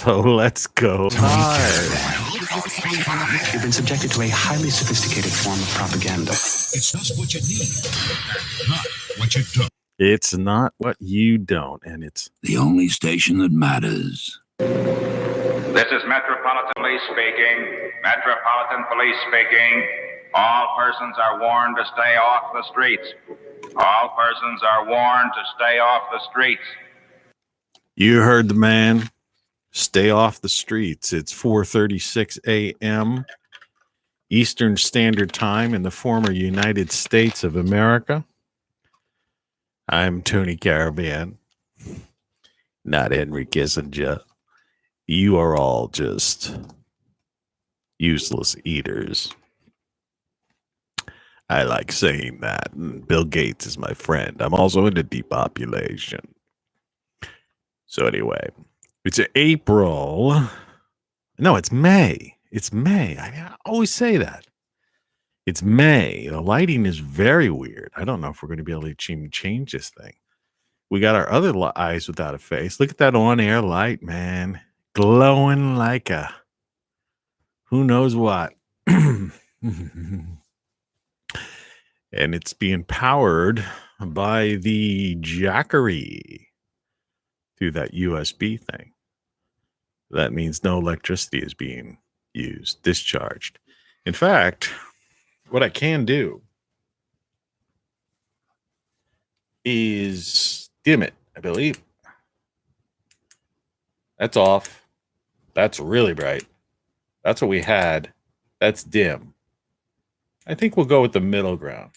So let's go live. You've been subjected to a highly sophisticated form of propaganda. It's just what you need, not what you don't. It's not what you don't, and it's the only station that matters. This is Metropolitan Police speaking. Metropolitan Police speaking. All persons are warned to stay off the streets. All persons are warned to stay off the streets. You heard the man. Stay off the streets. It's 4:36 a.m. Eastern Standard Time in the former United States of America. I'm Tony Caravan, not Henry Kissinger. You are all just useless eaters. I like saying that. And Bill Gates is my friend. I'm also into depopulation. So anyway, it's April. No, it's May. It's May. I always say that. It's May. The lighting is very weird. I don't know if we're going to be able to change this thing. We got our other eyes without a face. Look at that on-air light, man. Glowing like a who knows what. And it's being powered by the Jackery through that USB thing. That means no electricity is being used, discharged. In fact, what I can do is dim it, I believe. That's off. That's really bright. That's what we had. That's dim. I think we'll go with the middle ground.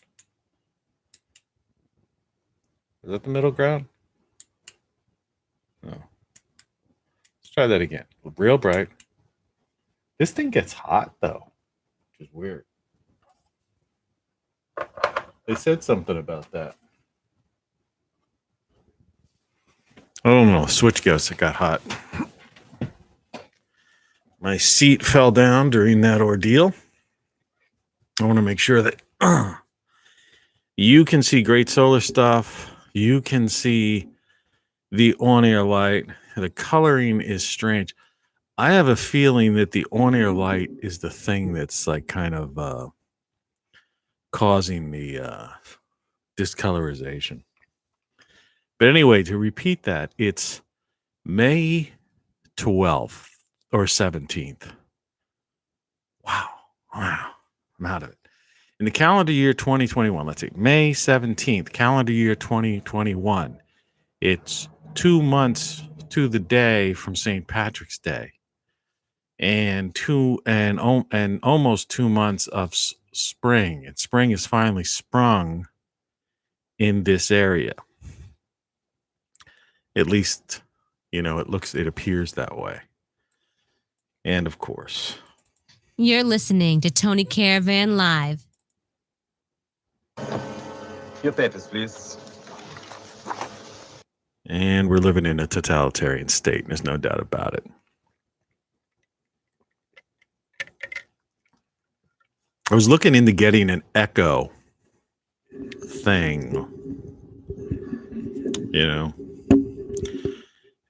Is that the middle ground? No. Let's try that again. Real bright. This thing gets hot, though, which is weird. They said something about that. I don't know. Switch goes. It got hot. My seat fell down during that ordeal. I want to make sure that you can see great solar stuff. You can see the on-air light. The coloring is strange. I have a feeling that the on-air light is the thing that's like kind of causing the discolorization. But anyway, to repeat that, it's May 12th or 17th. Wow. I'm out of it. In the calendar year 2021, let's see, May 17th, calendar year 2021. It's 2 months to the day from St. Patrick's Day. And almost 2 months of spring. And spring is finally sprung in this area. At least, it appears that way. And of course, you're listening to Tony Caravan Live. Your papers, please. And we're living in a totalitarian state. There's no doubt about it. I was looking into getting an Echo thing.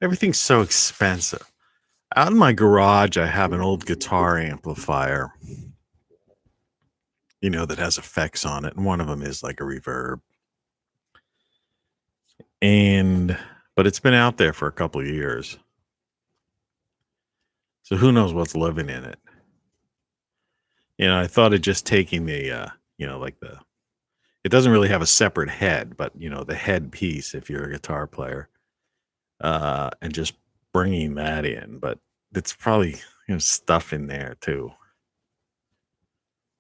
Everything's so expensive. Out in my garage, I have an old guitar amplifier, that has effects on it. And one of them is like a reverb. But it's been out there for a couple of years. So who knows what's living in it? I thought of just taking the, it doesn't really have a separate head, but, the head piece, if you're a guitar player, and just bringing that in. But it's probably, stuff in there too.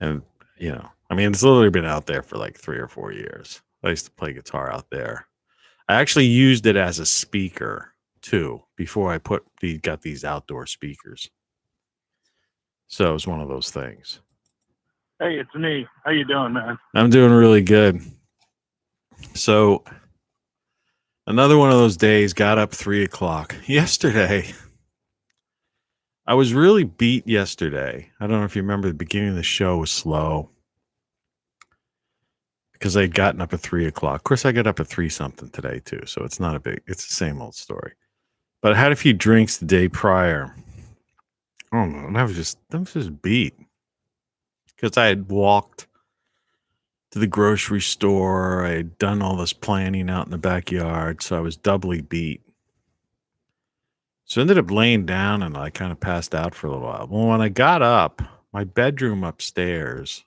And, it's literally been out there for like 3 or 4 years. I used to play guitar out there. I actually used it as a speaker too, before I got these outdoor speakers. So it was one of those things. Hey, it's me. How you doing, man? I'm doing really good. So another one of those days, got up 3 o'clock. Yesterday, I was really beat yesterday. I don't know if you remember, the beginning of the show was slow because I'd gotten up at 3 o'clock. Of course, I got up at 3 something today too. So it's not it's the same old story. But I had a few drinks the day prior. I don't know. And I was just beat because I had walked to the grocery store. I had done all this planning out in the backyard, so I was doubly beat. So I ended up laying down and I kind of passed out for a little while. Well, when I got up, my bedroom upstairs,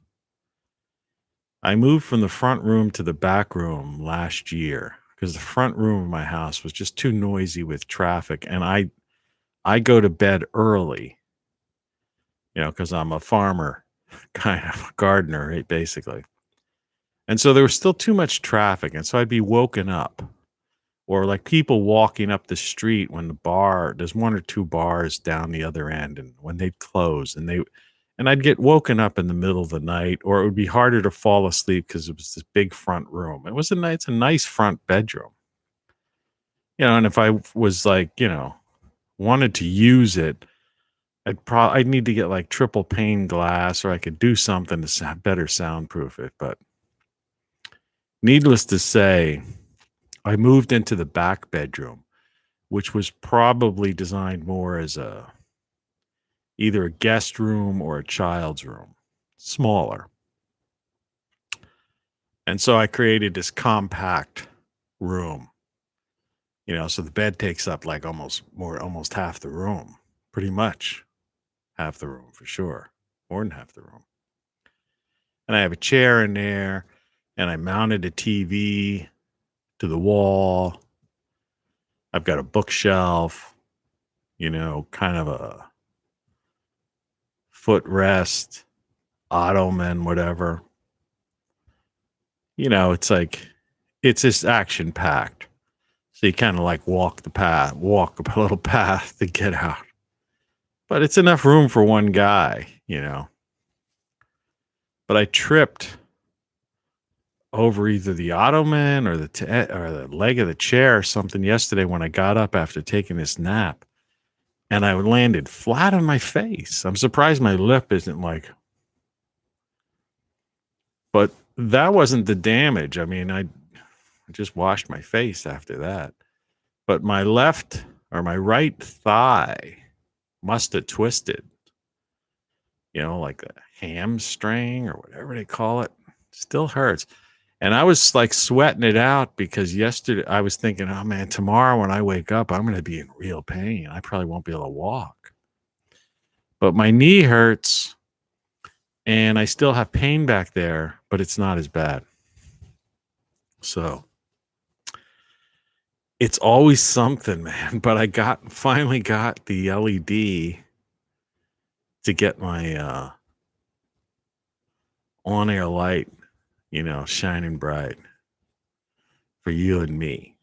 I moved from the front room to the back room last year because the front room of my house was just too noisy with traffic. And I go to bed early, because I'm a farmer, kind of a gardener, right, basically. And so there was still too much traffic. And so I'd be woken up or like people walking up the street when there's one or two bars down the other end. And when they'd close and I'd get woken up in the middle of the night, or it would be harder to fall asleep because it was this big front room. It's a nice front bedroom, and if I was like, wanted to use it, I'd need to get like triple pane glass, or I could do something to better soundproof it. But needless to say, I moved into the back bedroom, which was probably designed more as either a guest room or a child's room, smaller. And so I created this compact room, so the bed takes up like almost half the room, pretty much half the room for sure, more than half the room. And I have a chair in there, and I mounted a TV to the wall. I've got a bookshelf, kind of a footrest, ottoman, whatever. It's just action packed. So you kind of like walk a little path to get out. But it's enough room for one guy, But I tripped over either the ottoman or the leg of the chair or something yesterday when I got up after taking this nap. And I landed flat on my face. I'm surprised my lip isn't like... But that wasn't the damage. I mean, I just washed my face after that. But my right thigh must have twisted, like a hamstring or whatever they call it. Still hurts. And I was like sweating it out because yesterday I was thinking, oh man, tomorrow when I wake up, I'm going to be in real pain. I probably won't be able to walk. But my knee hurts and I still have pain back there, but it's not as bad. So it's always something, man. But I finally got the LED to get my on-air light, shining bright for you and me.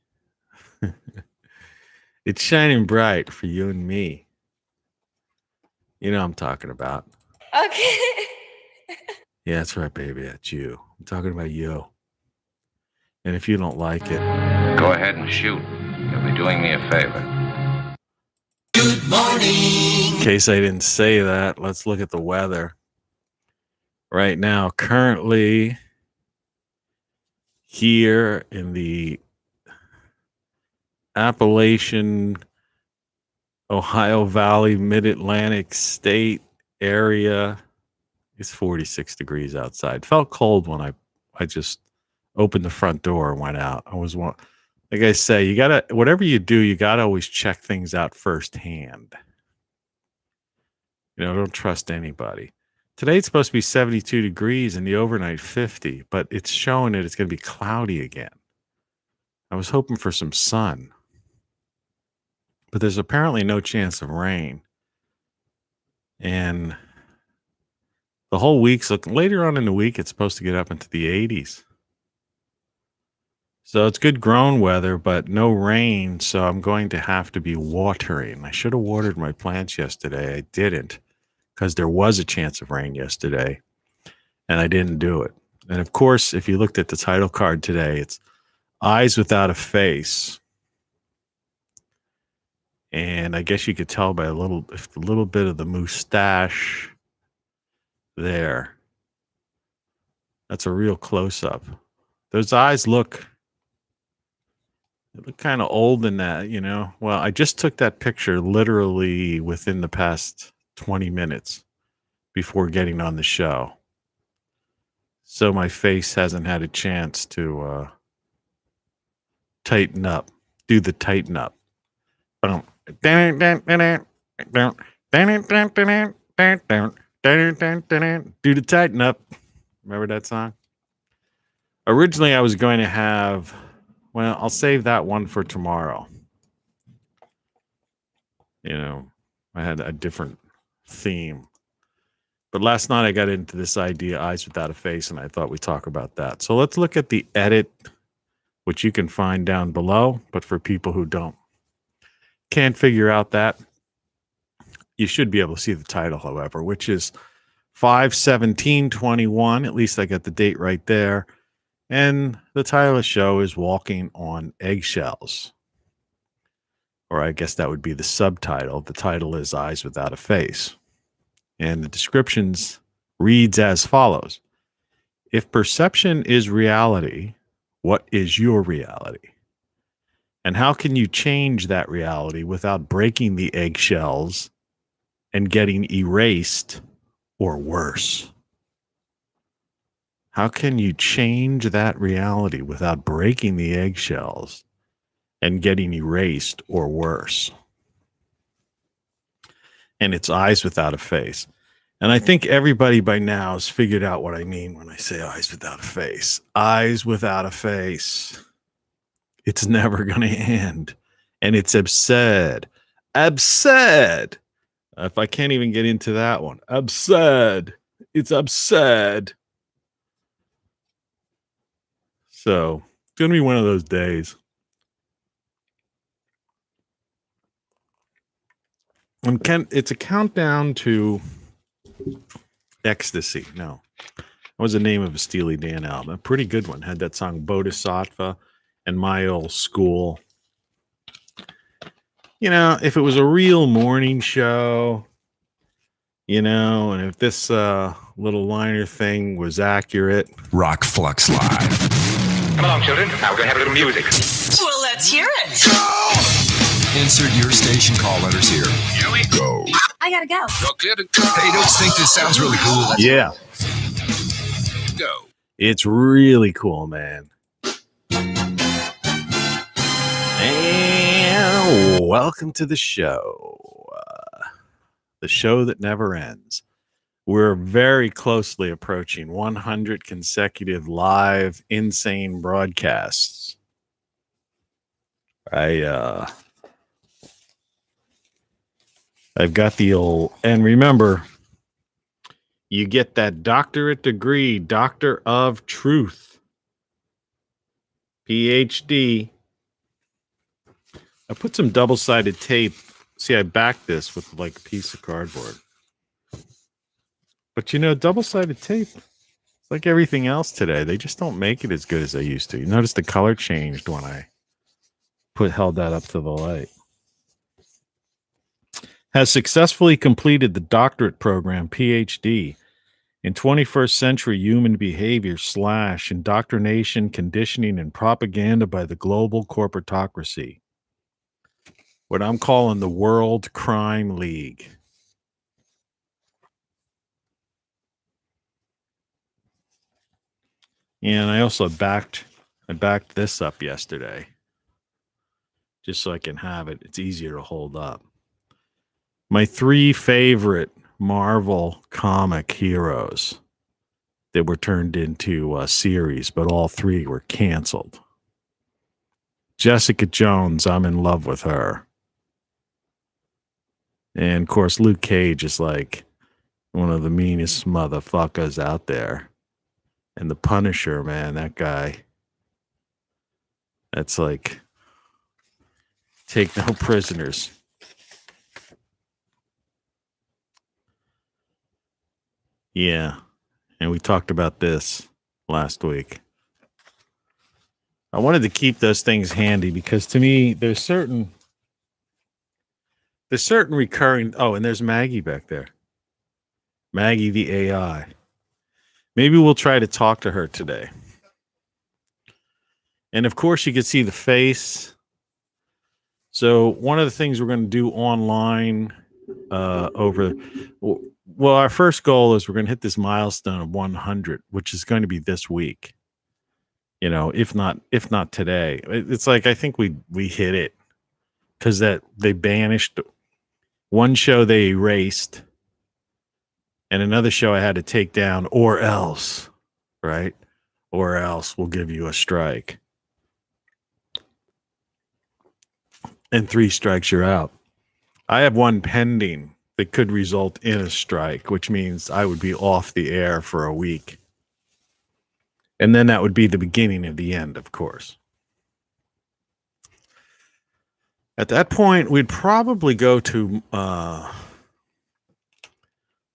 It's shining bright for you and me. You know what I'm talking about. Okay. Yeah, that's right, baby. That's you. I'm talking about you. And if you don't like it, go ahead and shoot. You'll be doing me a favor. Good morning. In case I didn't say that, let's look at the weather. Right now, currently here in the Appalachian, Ohio Valley, Mid-Atlantic state area, it's 46 degrees outside. Felt cold when I just opened the front door and went out. Like I say, whatever you do, you gotta always check things out firsthand. Don't trust anybody. Today it's supposed to be 72 degrees and the overnight 50, but it's showing that it's going to be cloudy again. I was hoping for some sun, but there's apparently no chance of rain. And the whole week's later on in the week, it's supposed to get up into the 80s. So it's good grown weather, but no rain. So I'm going to have to be watering. I should have watered my plants yesterday. I didn't, because there was a chance of rain yesterday and I didn't do it. And of course, if you looked at the title card today, it's Eyes Without a Face. And I guess you could tell by a little bit of the mustache there. That's a real close up. Those eyes look It looked kind of old in that, you know. Well, I just took that picture literally within the past 20 minutes before getting on the show. So my face hasn't had a chance to tighten up, do the tighten up. Do the tighten up. Remember that song? Originally, I was going to have, well, I'll save that one for tomorrow. You know, I had a different theme. But last night I got into this idea, Eyes Without a Face, and I thought we'd talk about that. So let's look at the edit, which you can find down below. But for people who can't figure out that, you should be able to see the title, however, which is 5/17/21. At least I got the date right there. And the title of the show is Walking on Eggshells. Or I guess that would be the subtitle. The title is Eyes Without a Face. And the descriptions reads as follows. If perception is reality, what is your reality? And how can you change that reality without breaking the eggshells and getting erased or worse? How can you change that reality without breaking the eggshells and getting erased or worse? And it's Eyes Without a Face. And I think everybody by now has figured out what I mean when I say eyes without a face. Eyes without a face. It's never going to end. And it's absurd. Absurd. If I can't even get into that one. Absurd. It's absurd. So it's going to be one of those days. And it's a countdown to Ecstasy. No. That was the name of a Steely Dan album. A pretty good one. Had that song Bodhisattva and My Old School. You know, if it was a real morning show, you know, and if this little liner thing was accurate. Rock Flux Live. Come along, children. Now we're going to have a little music. Well, let's hear it. Insert your station call letters here. Here we go. I gotta go. Hey, don't think this sounds really cool? Yeah. Go. It's really cool, man. And welcome to the show. The show that never ends. We're very closely approaching 100 consecutive live insane broadcasts. I've got the old, and remember, you get that doctorate degree, Doctor of Truth, Ph.D. I put some double-sided tape. See, I backed this with like a piece of cardboard. But you know, double-sided tape, it's like everything else today. They just don't make it as good as they used to. You notice the color changed when I held that up to the light. Has successfully completed the doctorate program, Ph.D., in 21st century human behavior / indoctrination, conditioning, and propaganda by the global corporatocracy. What I'm calling the World Crime League. And I also backed this up yesterday. Just so I can have it. It's easier to hold up. My 3 favorite Marvel comic heroes that were turned into a series, but all 3 were canceled. Jessica Jones, I'm in love with her. And of course, Luke Cage is like one of the meanest motherfuckers out there. And the Punisher, man, that guy. That's like, take no prisoners. Yeah, and we talked about this last week. I wanted to keep those things handy because to me, there's certain recurring. Oh, and there's Maggie back there. Maggie, the AI. Maybe we'll try to talk to her today. And of course, you can see the face So one of the things we're going to do online well, our first goal is we're going to hit this milestone of 100, which is going to be this week. You know, if not today. It's like I think we hit it because that they banished one show, they erased, and another show I had to take down, or else, right? Or else we'll give you a strike. And 3 strikes, you're out. I have one pending that could result in a strike, which means I would be off the air for a week. And then that would be the beginning of the end, of course. At that point, we'd probably go to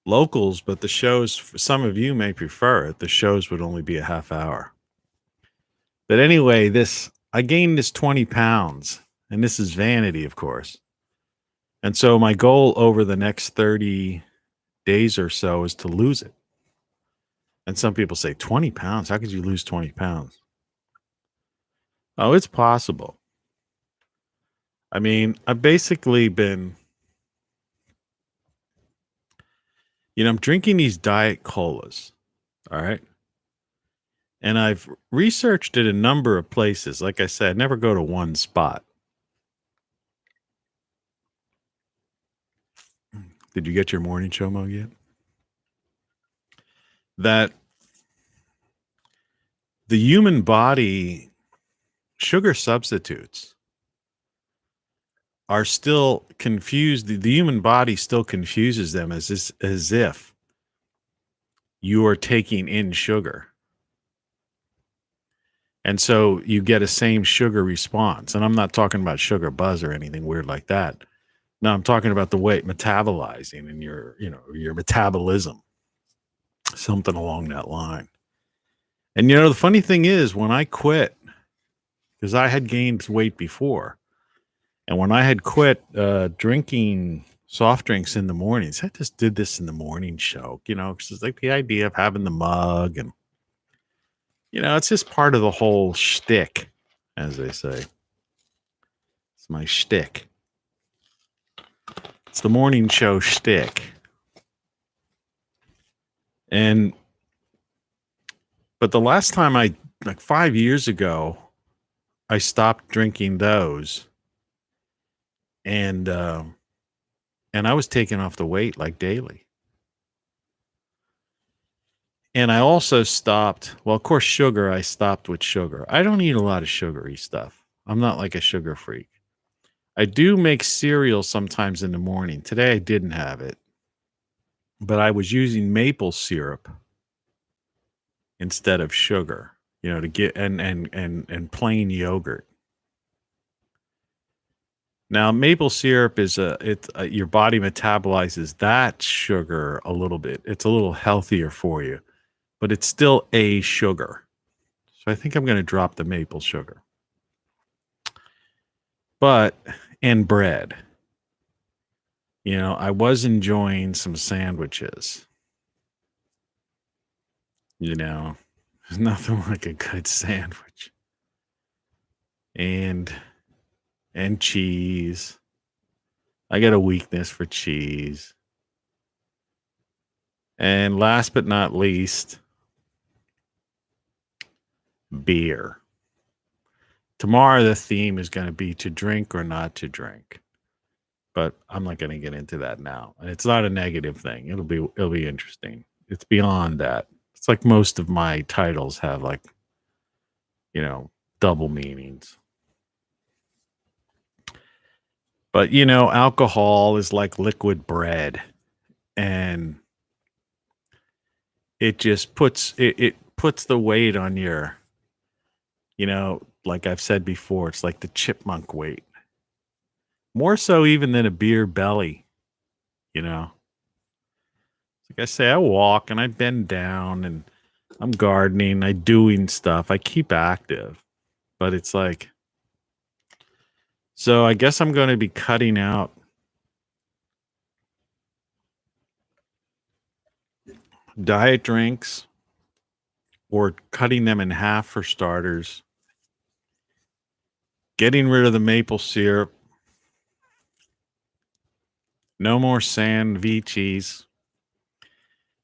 locals, but the shows, some of you may prefer it. The shows would only be a half hour. But anyway, I gained this 20 pounds, and this is vanity, of course. And so my goal over the next 30 days or so is to lose it. And some people say, 20 pounds? How could you lose 20 pounds? Oh, it's possible. I mean, I've basically been, I'm drinking these diet colas, all right? And I've researched it a number of places. Like I said, I never go to one spot. Did you get your morning show mug yet? That the human body, sugar substitutes are still confused. The human body still confuses them as if you are taking in sugar. And so you get a same sugar response. And I'm not talking about sugar buzz or anything weird like that. No, I'm talking about the way metabolizing and your metabolism, something along that line. And the funny thing is, when I quit, because I had gained weight before, and when I had quit drinking soft drinks in the mornings, I just did this in the morning show, because it's like the idea of having the mug, and it's just part of the whole shtick, as they say. It's my shtick. It's the morning show shtick. But the last time like 5 years ago, I stopped drinking those. And I was taking off the weight like daily. And I also stopped, well, of course, sugar, I stopped with sugar. I don't eat a lot of sugary stuff. I'm not like a sugar freak. I do make cereal sometimes in the morning. Today I didn't have it, but I was using maple syrup instead of sugar, to get and plain yogurt. Now, maple syrup is your body metabolizes that sugar a little bit. It's a little healthier for you, but it's still a sugar. So I think I'm going to drop the maple sugar. And bread. I was enjoying some sandwiches. There's nothing like a good sandwich. And cheese. I got a weakness for cheese. And last but not least, beer. Tomorrow the theme is going to be to drink or not to drink. But I'm not going to get into that now. And it's not a negative thing. It'll be interesting. It's beyond that. It's like most of my titles have double meanings. But alcohol is like liquid bread, and it just puts the weight on your, like I've said before, it's like the chipmunk weight. More so even than a beer belly, Like I say, I walk and I bend down and I'm gardening, I'm doing stuff, I keep active, but it's like, so I guess I'm going to be cutting out diet drinks or cutting them in half for starters, getting rid of the maple syrup, No more sandwiches.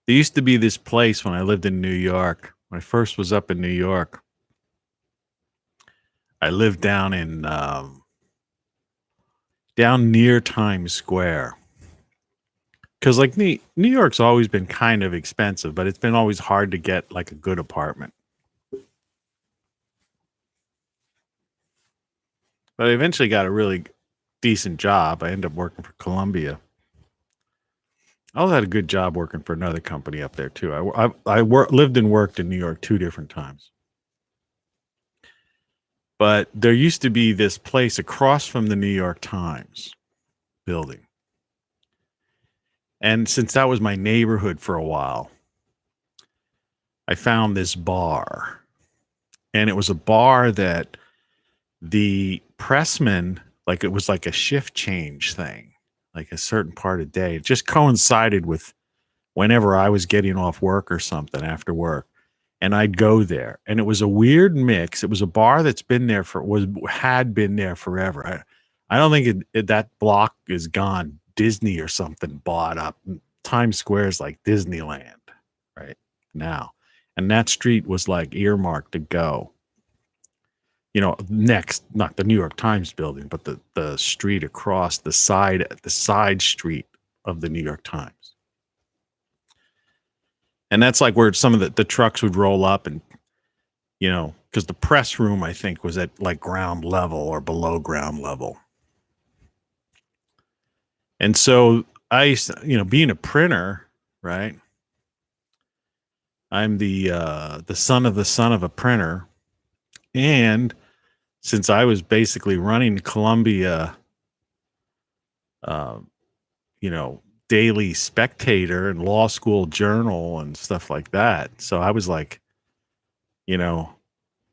There used to be this place when I lived in New York. When I first was up in New York, I lived down in down near Times Square. Because like New York's always been kind of expensive, but it's been always hard to get like a good apartment. But I eventually got a really decent job. I ended up working for Columbia. I also had a good job working for another company up there too. Lived and worked in New York 2 different times. But there used to be this place across from the New York Times building. And since that was my neighborhood for a while, I found this bar. And it was a bar that the pressman, like it was like a shift change thing, like a certain part of the day. It just coincided with whenever I was getting off work or something after work. And I'd go there. And it was a weird mix. It was a bar that's been there had been there forever. I don't think that block is gone. Disney or something bought up. Times Square is like Disneyland right now. And that street was like earmarked to go. You know, next, not the New York Times building, but the street across the side street of the New York Times. And that's like where some of the trucks would roll up and, you know, because the press room, I think, was at like ground level or below ground level. And so I used to, you know, being a printer, right? I'm the son of a printer. And since I was basically running Columbia, you know, Daily Spectator and Law School Journal and stuff like that. So I was like, you know,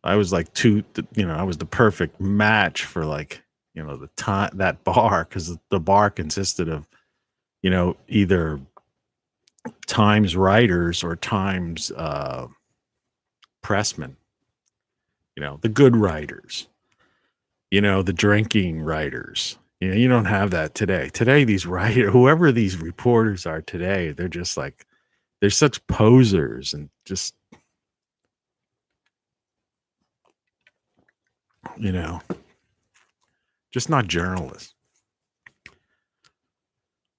I was like I was the perfect match for like, you know, the time that bar, because the bar consisted of, you know, either Times writers or Times pressmen, you know, the good writers, you know, the drinking writers. You know, you don't have that today. Today, these writers, whoever these reporters are today, they're just like, they're such posers and just, you know, just not journalists.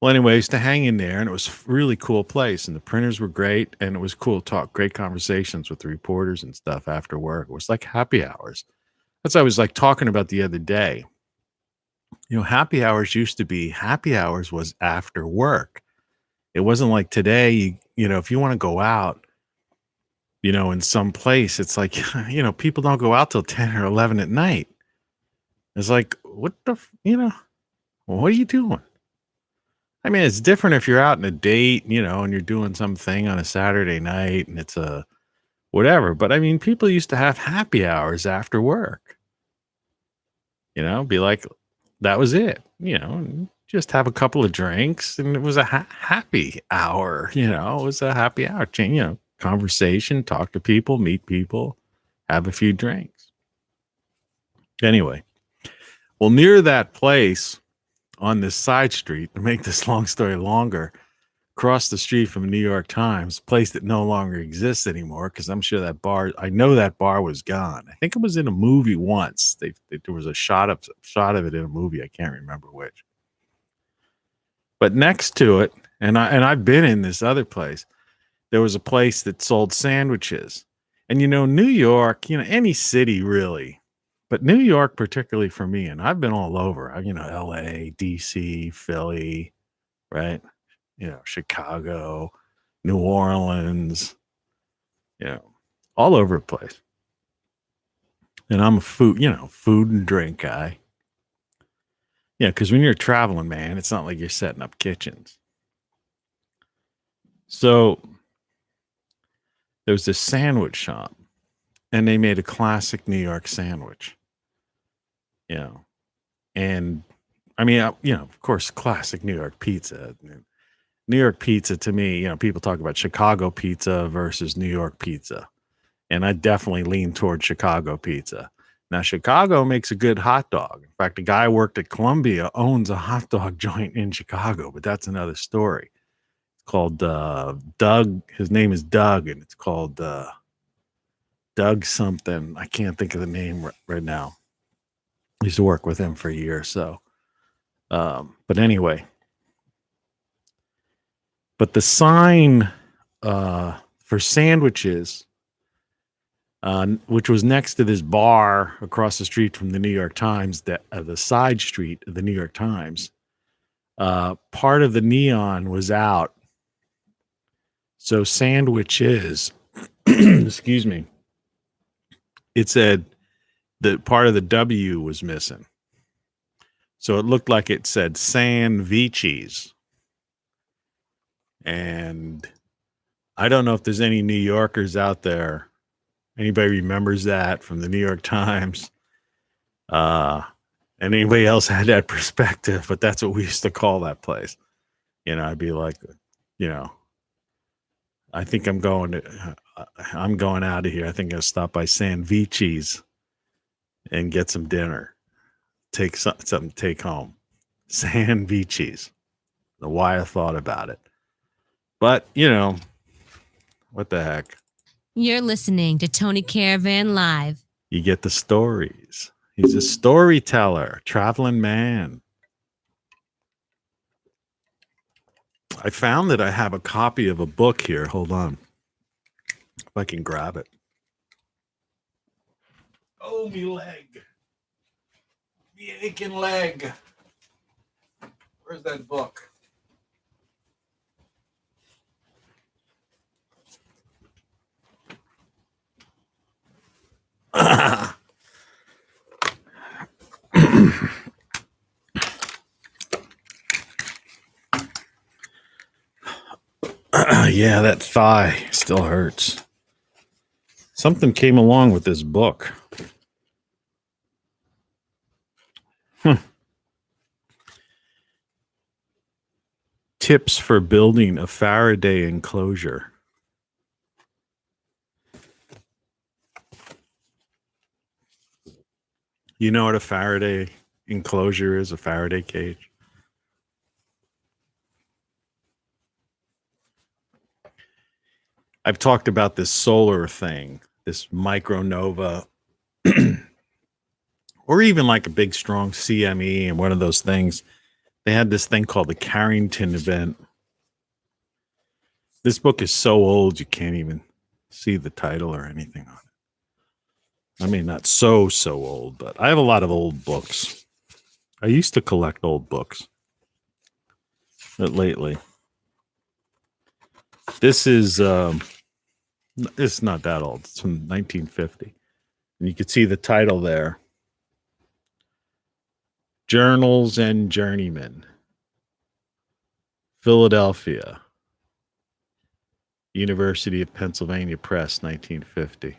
Well, anyways, to hang in there, and it was a really cool place, and the printers were great, and it was cool to talk, great conversations with the reporters and stuff after work. It was like happy hours. That's what I was like talking about the other day. You know, happy hours was after work. It wasn't like today, you know, if you want to go out, you know, in some place, it's like, you know, people don't go out till 10 or 11 at night. It's like, you know, what are you doing? I mean, it's different if you're out on a date, you know, and you're doing something on a Saturday night and it's a whatever. But I mean, people used to have happy hours after work, you know, be like, that was it, you know, just have a couple of drinks and it was a happy hour, you know, it was a happy hour, you know, conversation, talk to people, meet people, have a few drinks. Anyway, well, near that place on this side street, to make this long story longer, across the street from New York Times, place that no longer exists anymore, because I'm sure that bar, I know that bar was gone. I think it was in a movie once. There was a shot of it in a movie. I can't remember which. But next to it, and I've been in this other place, there was a place that sold sandwiches. And you know, New York, you know, any city really, but New York particularly for me, and I've been all over, you know, LA, DC, Philly, right? You know, Chicago, New Orleans, you know, all over the place. And I'm a food and drink guy. Yeah, because when you're traveling, man, it's not like you're setting up kitchens. So there was this sandwich shop, and they made a classic New York sandwich. You know, and I mean, you know, of course, classic New York pizza. New York pizza to me, you know, people talk about Chicago pizza versus New York pizza. And I definitely lean towards Chicago pizza. Now, Chicago makes a good hot dog. In fact, a guy who worked at Columbia owns a hot dog joint in Chicago, but that's another story. It's called Doug. His name is Doug, and it's called Doug something. I can't think of the name right now. I used to work with him for a year or so. But anyway, but the sign for sandwiches, which was next to this bar across the street from the New York Times, the side street of the New York Times, part of the neon was out. So sandwiches, excuse me, it said that part of the W was missing. So it looked like it said sandwiches. And I don't know if there's any New Yorkers out there. Anybody remembers that from the New York Times? And anybody else had that perspective, but that's what we used to call that place. You know, I'd be like, you know, I think I'm going out of here. I think I'll stop by Sandwiches and get some dinner. Take something to take home. Sandwiches. The why I thought about it. But, you know, what the heck? You're listening to Tony Caravan Live. You get the stories. He's a storyteller, traveling man. I found that I have a copy of a book here. Hold on. If I can grab it. Oh, me leg. Me aching leg. Where's that book? Yeah, that thigh still hurts. Something came along with this book. Tips for building a Faraday enclosure. You know what a Faraday enclosure is, a Faraday cage? I've talked about this solar thing, this micronova, or even like a big, strong CME and one of those things. They had this thing called the Carrington event. This book is so old, you can't even see the title or anything on it. I mean, not so old, but I have a lot of old books. I used to collect old books, but lately. This is, it's not that old. It's from 1950. And you can see the title there. Journals and Journeymen. Philadelphia. University of Pennsylvania Press, 1950.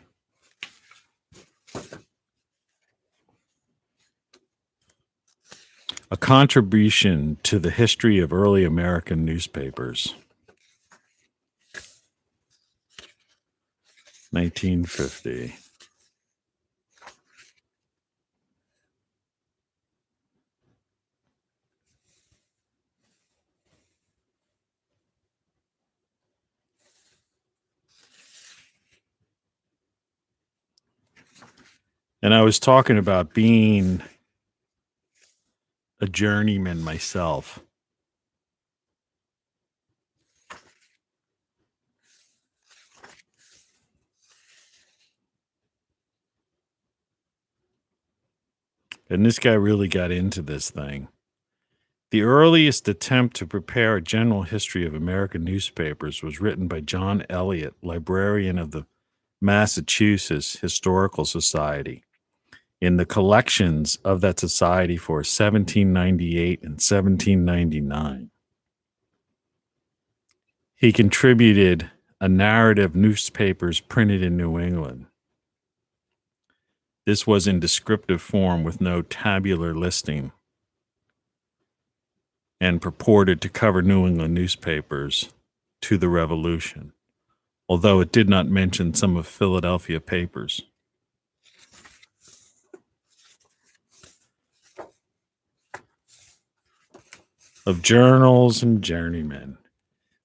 A contribution to the history of early American newspapers. 1950. And I was talking about being a journeyman myself. And this guy really got into this thing. The earliest attempt to prepare a general history of American newspapers was written by John Eliot, librarian of the Massachusetts Historical Society, in the collections of that society for 1798 and 1799. He contributed a narrative newspapers printed in New England. This was in descriptive form with no tabular listing and purported to cover New England newspapers to the Revolution, although it did not mention some of Philadelphia papers. of journals and journeymen,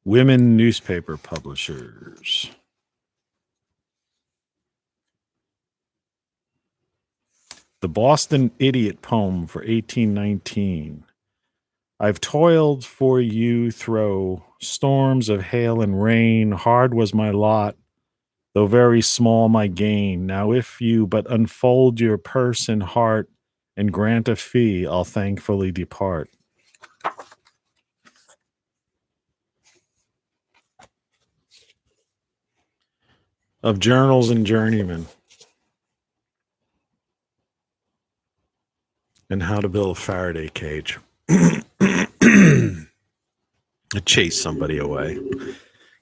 women newspaper publishers. The Boston Idiot poem for 1819. I've toiled for you through storms of hail and rain. Hard was my lot, though very small my gain. Now if you but unfold your purse and heart and grant a fee, I'll thankfully depart. Of journals and journeymen. And how to build a Faraday cage. To chase somebody away.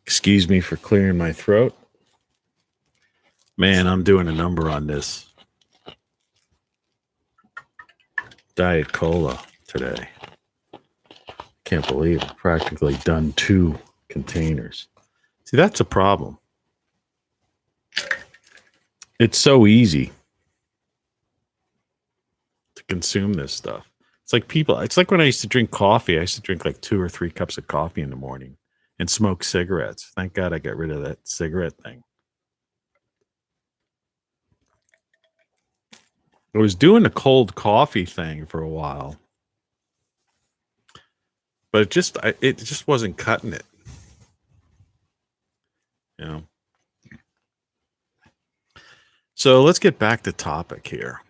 Excuse me for clearing my throat. Man, I'm doing a number on this Diet Cola today. Can't believe it. Practically done 2 containers. See, that's a problem. It's so easy to consume this stuff. It's like when I used to drink coffee. I used to drink like 2 or 3 cups of coffee in the morning and smoke cigarettes. Thank God I got rid of that cigarette thing. I was doing the cold coffee thing for a while, but it just wasn't cutting it. You know. So let's get back to topic here.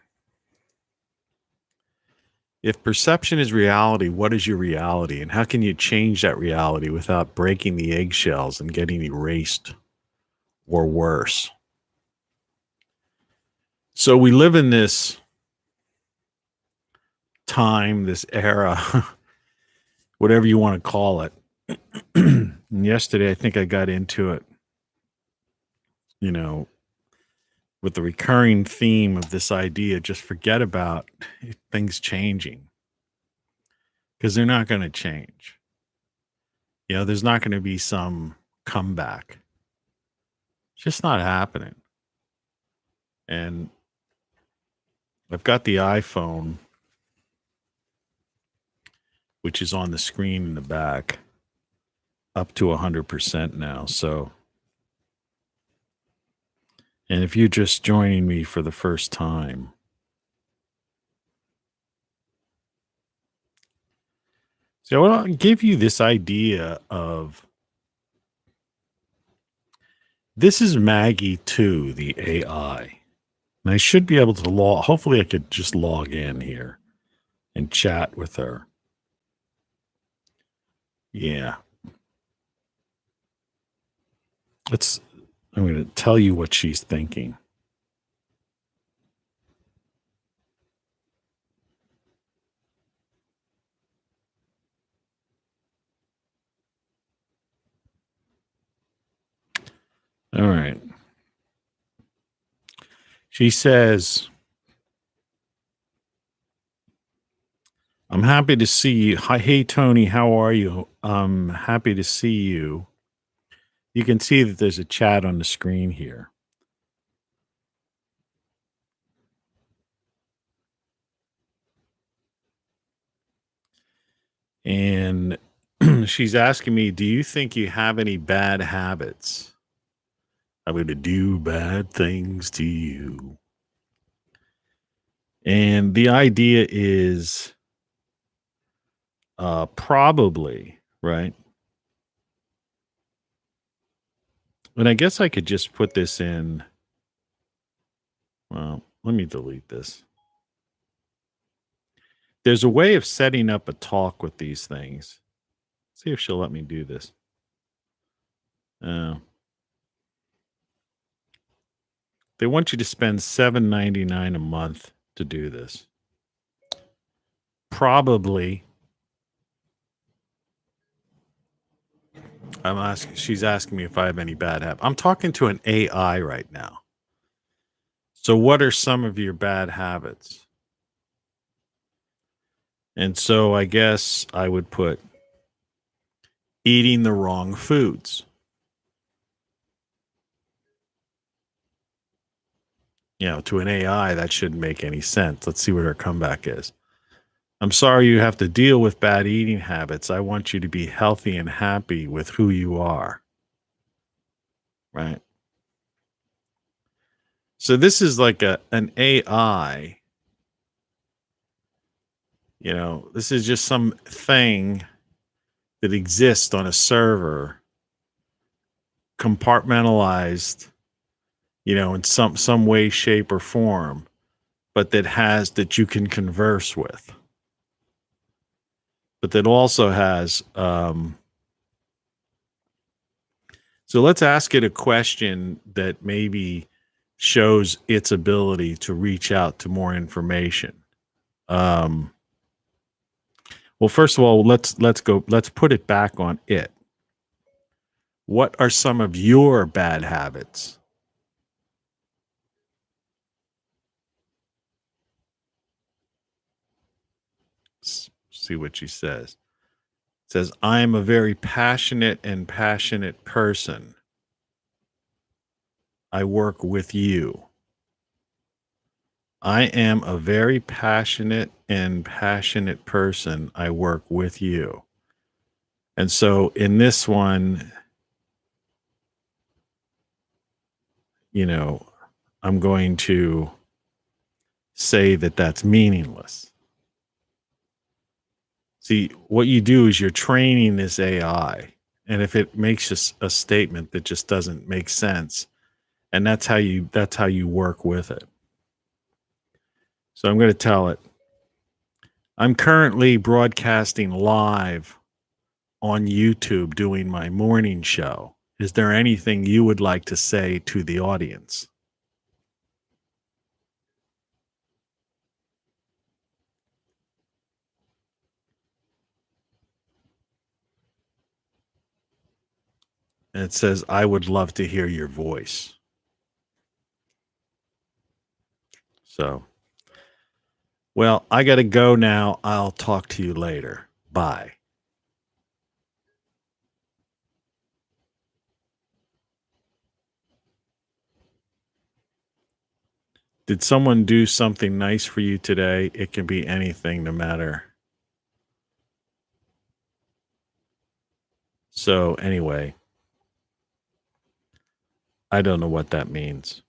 If perception is reality, what is your reality? And how can you change that reality without breaking the eggshells and getting erased or worse? So we live in this time, this era, whatever you want to call it. And yesterday, I think I got into it, you know, with the recurring theme of this idea, just forget about things changing. Because they're not going to change. You know, there's not going to be some comeback. It's just not happening. And I've got the iPhone, which is on the screen in the back, up to 100% now. So, and if you're just joining me for the first time, so I want to give you this idea of, this is Maggie 2, the AI. And I should be able to hopefully I could just log in here and chat with her. Yeah. I'm going to tell you what she's thinking. All right. She says, I'm happy to see you. Hi, hey, Tony, how are you? I'm happy to see you. You can see that there's a chat on the screen here. And she's asking me, do you think you have any bad habits? I'm going to do bad things to you. And the idea is probably, right? And I guess I could just put this in. Well, let me delete this. There's a way of setting up a talk with these things. See if she'll let me do this. They want you to spend $7.99 a month to do this. Probably. She's asking me if I have any bad habits. I'm talking to an AI right now. So what are some of your bad habits? And so I guess I would put eating the wrong foods. You know, to an AI, that shouldn't make any sense. Let's see what her comeback is. I'm sorry you have to deal with bad eating habits. I want you to be healthy and happy with who you are. Right? So this is like an AI, this is just some thing that exists on a server, compartmentalized, in some way, shape, or form, but that you can converse with. But that also has so let's ask it a question that maybe shows its ability to reach out to more information. Well, first of all, let's put it back on it. What are some of your bad habits? See what she says. It says, I am a very passionate person. I work with you. I am a very passionate person. I work with you. And so in this one, I'm going to say that that's meaningless. See, what you do is you're training this AI. And if it makes a statement that just doesn't make sense, and that's how you work with it. So I'm going to tell it, I'm currently broadcasting live on YouTube doing my morning show. Is there anything you would like to say to the audience? And it says, I would love to hear your voice. So, well, I got to go now. I'll talk to you later. Bye. Did someone do something nice for you today? It can be anything, no matter. So anyway, I don't know what that means.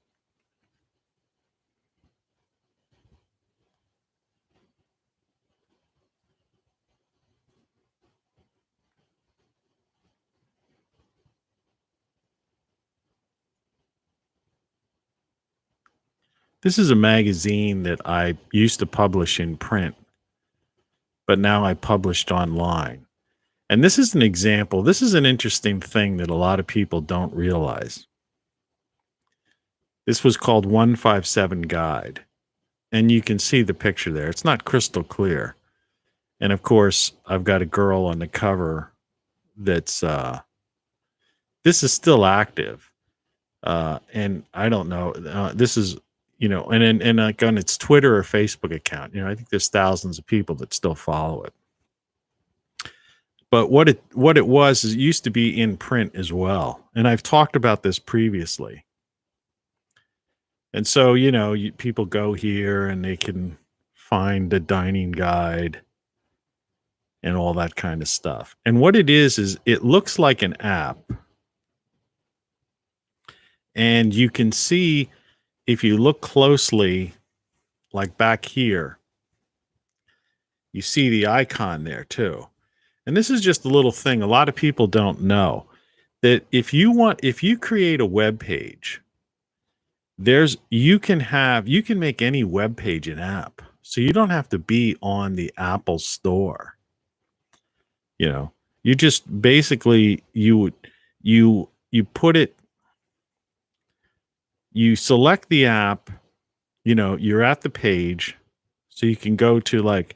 This is a magazine that I used to publish in print, but now I published online. And this is an example. This is an interesting thing that a lot of people don't realize. This was called 157 Guide. And you can see the picture there. It's not crystal clear. And of course, I've got a girl on the cover that's this is still active. And I don't know. This is, and like on its Twitter or Facebook account, I think there's thousands of people that still follow it. But what it was is it used to be in print as well. And I've talked about this previously. And so, people go here and they can find a dining guide and all that kind of stuff. And what it is it looks like an app. And you can see, if you look closely, like back here, you see the icon there too. And this is just a little thing a lot of people don't know, that if you create a web page, you can make any web page an app. So you don't have to be on the Apple Store. You just basically you put it, you select the app, you're at the page. So you can go to, like,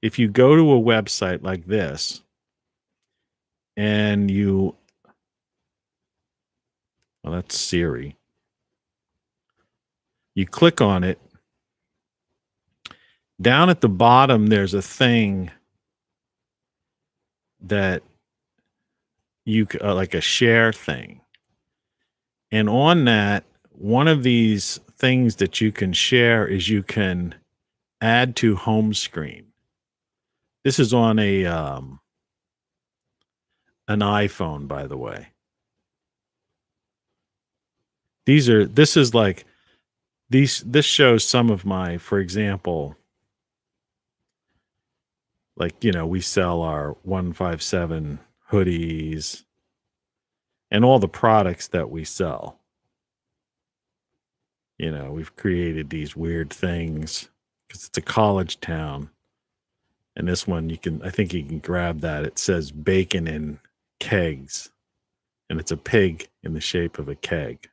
if you go to a website like this and that's Siri. You click on it. Down at the bottom, there's a thing that you like a share thing. And on that, one of these things that you can share is you can add to home screen. This is on a an iPhone, by the way. This is like this shows some of my, for example, like, we sell our 157 hoodies and all the products that we sell. We've created these weird things because it's a college town. And this one, I think you can grab that. It says bacon in kegs, and it's a pig in the shape of a keg.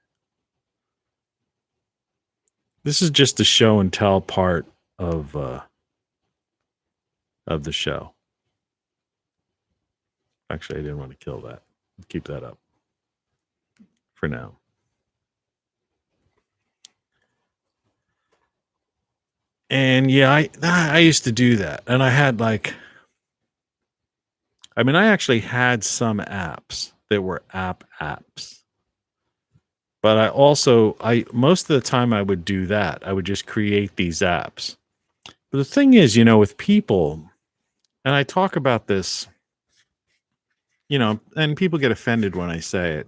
This is just the show and tell part of the show. Actually, I didn't want to kill that. Keep that up for now. And yeah, I used to do that. And I had I actually had some apps that were apps. But most of the time I would do that. I would just create these apps. But the thing is, with people, and I talk about this, and people get offended when I say it,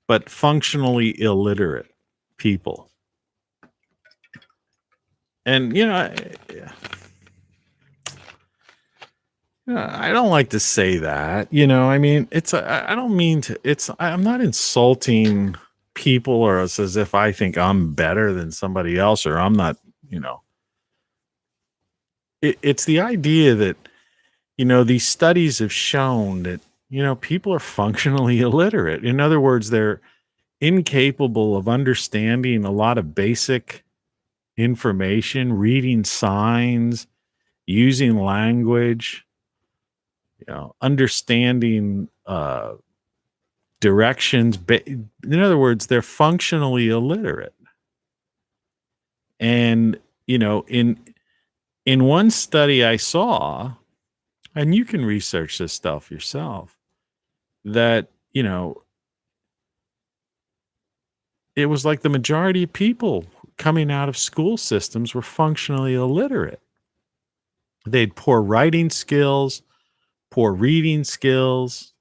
but functionally illiterate people. And, I don't like to say that, I don't mean to, I'm not insulting people or it's as if I think I'm better than somebody else or I'm not, it's the idea that, these studies have shown that, people are functionally illiterate. In other words, they're incapable of understanding a lot of basic information, reading signs, using language, understanding directions. In other words, they're functionally illiterate. And, in one study I saw, and you can research this stuff yourself, that, it was like the majority of people coming out of school systems were functionally illiterate. They had poor writing skills, poor reading skills,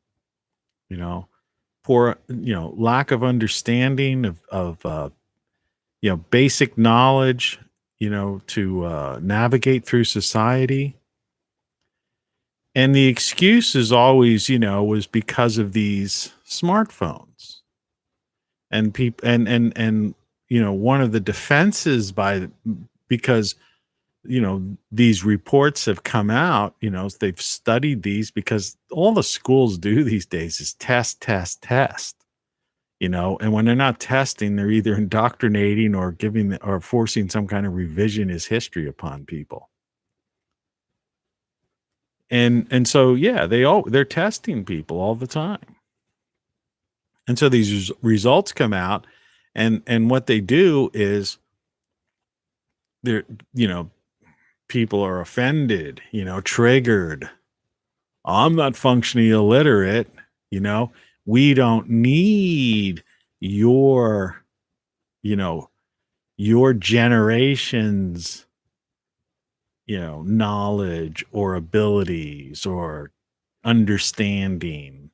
poor, lack of understanding of basic knowledge, to navigate through society. And the excuse is always, was because of these smartphones. And people, and one of the defenses because these reports have come out, they've studied these because all the schools do these days is test, and when they're not testing, they're either indoctrinating or forcing some kind of revisionist history upon people. And so, yeah, they're testing people all the time. And so these results come out and what they do is they're, people are offended, triggered. I'm not functionally illiterate. We don't need your generation's, knowledge or abilities or understanding.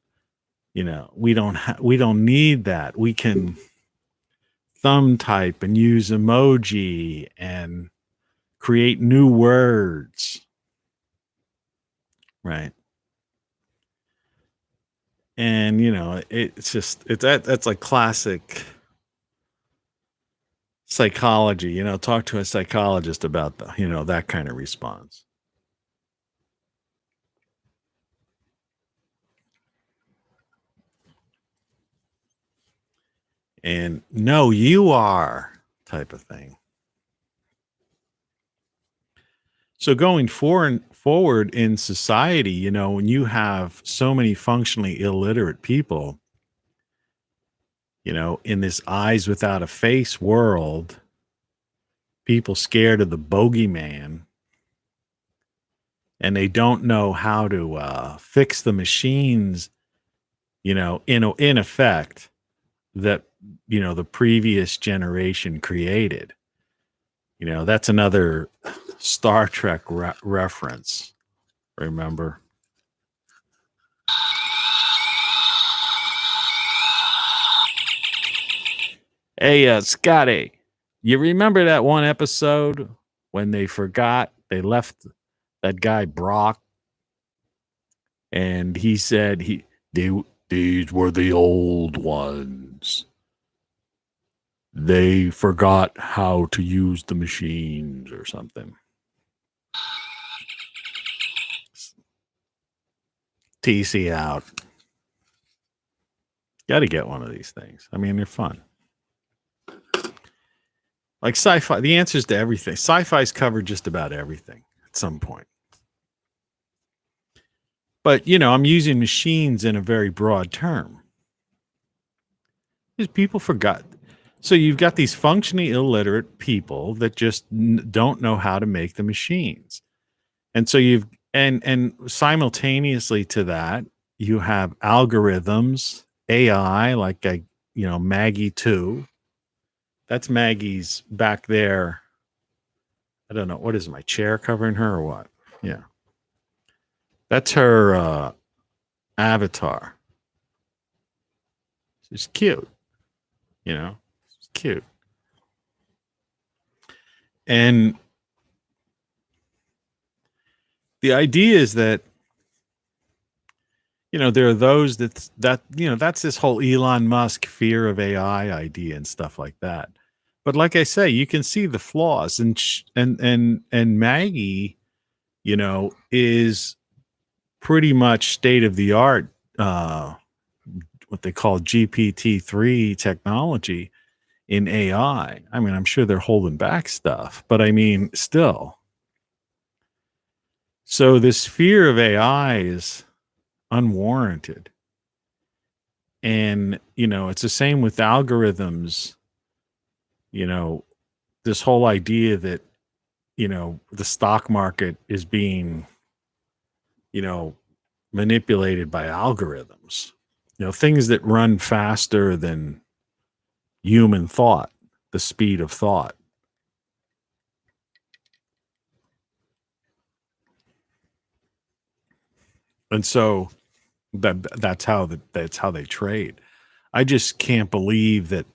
We don't need that. We can thumb type and use emoji and create new words. Right. And, that's like classic psychology, talk to a psychologist about that kind of response. And no, you are type of thing. So going forward in society, when you have so many functionally illiterate people, in this eyes without a face world, people scared of the bogeyman, and they don't know how to fix the machines, in effect that, the previous generation created. That's another Star Trek reference. Remember? Hey, Scotty, you remember that one episode when they forgot they left that guy Brock, and he said these were the old ones. They forgot how to use the machines or something. TC out. Got to get one of these things. I mean, they're fun. Like sci-fi, the answers to everything. Sci-fi's covered just about everything at some point. But, you know, I'm using machines in a very broad term. Because people forgot. So you've got these functionally illiterate people that just don't know how to make the machines. And so you've and simultaneously to that, you have algorithms, AI, like Maggie 2. That's Maggie's back there. I don't know. What is it, my chair covering her or what? Yeah. That's her avatar. She's cute. You know, she's cute. And the idea is that, you know, there are those that you know, that's this whole Elon Musk fear of AI idea and stuff like that. But like I say, you can see the flaws, and Maggie, you know, is pretty much state of the art, what they call GPT-3 technology in AI. I mean, I'm sure they're holding back stuff, but I mean, still. So this fear of AI is unwarranted. And, you know, it's the same with algorithms. You know, this whole idea that, you know, the stock market is being, you know, manipulated by algorithms, you know, things that run faster than human thought, the speed of thought. And so that's how they trade. I just can't believe that,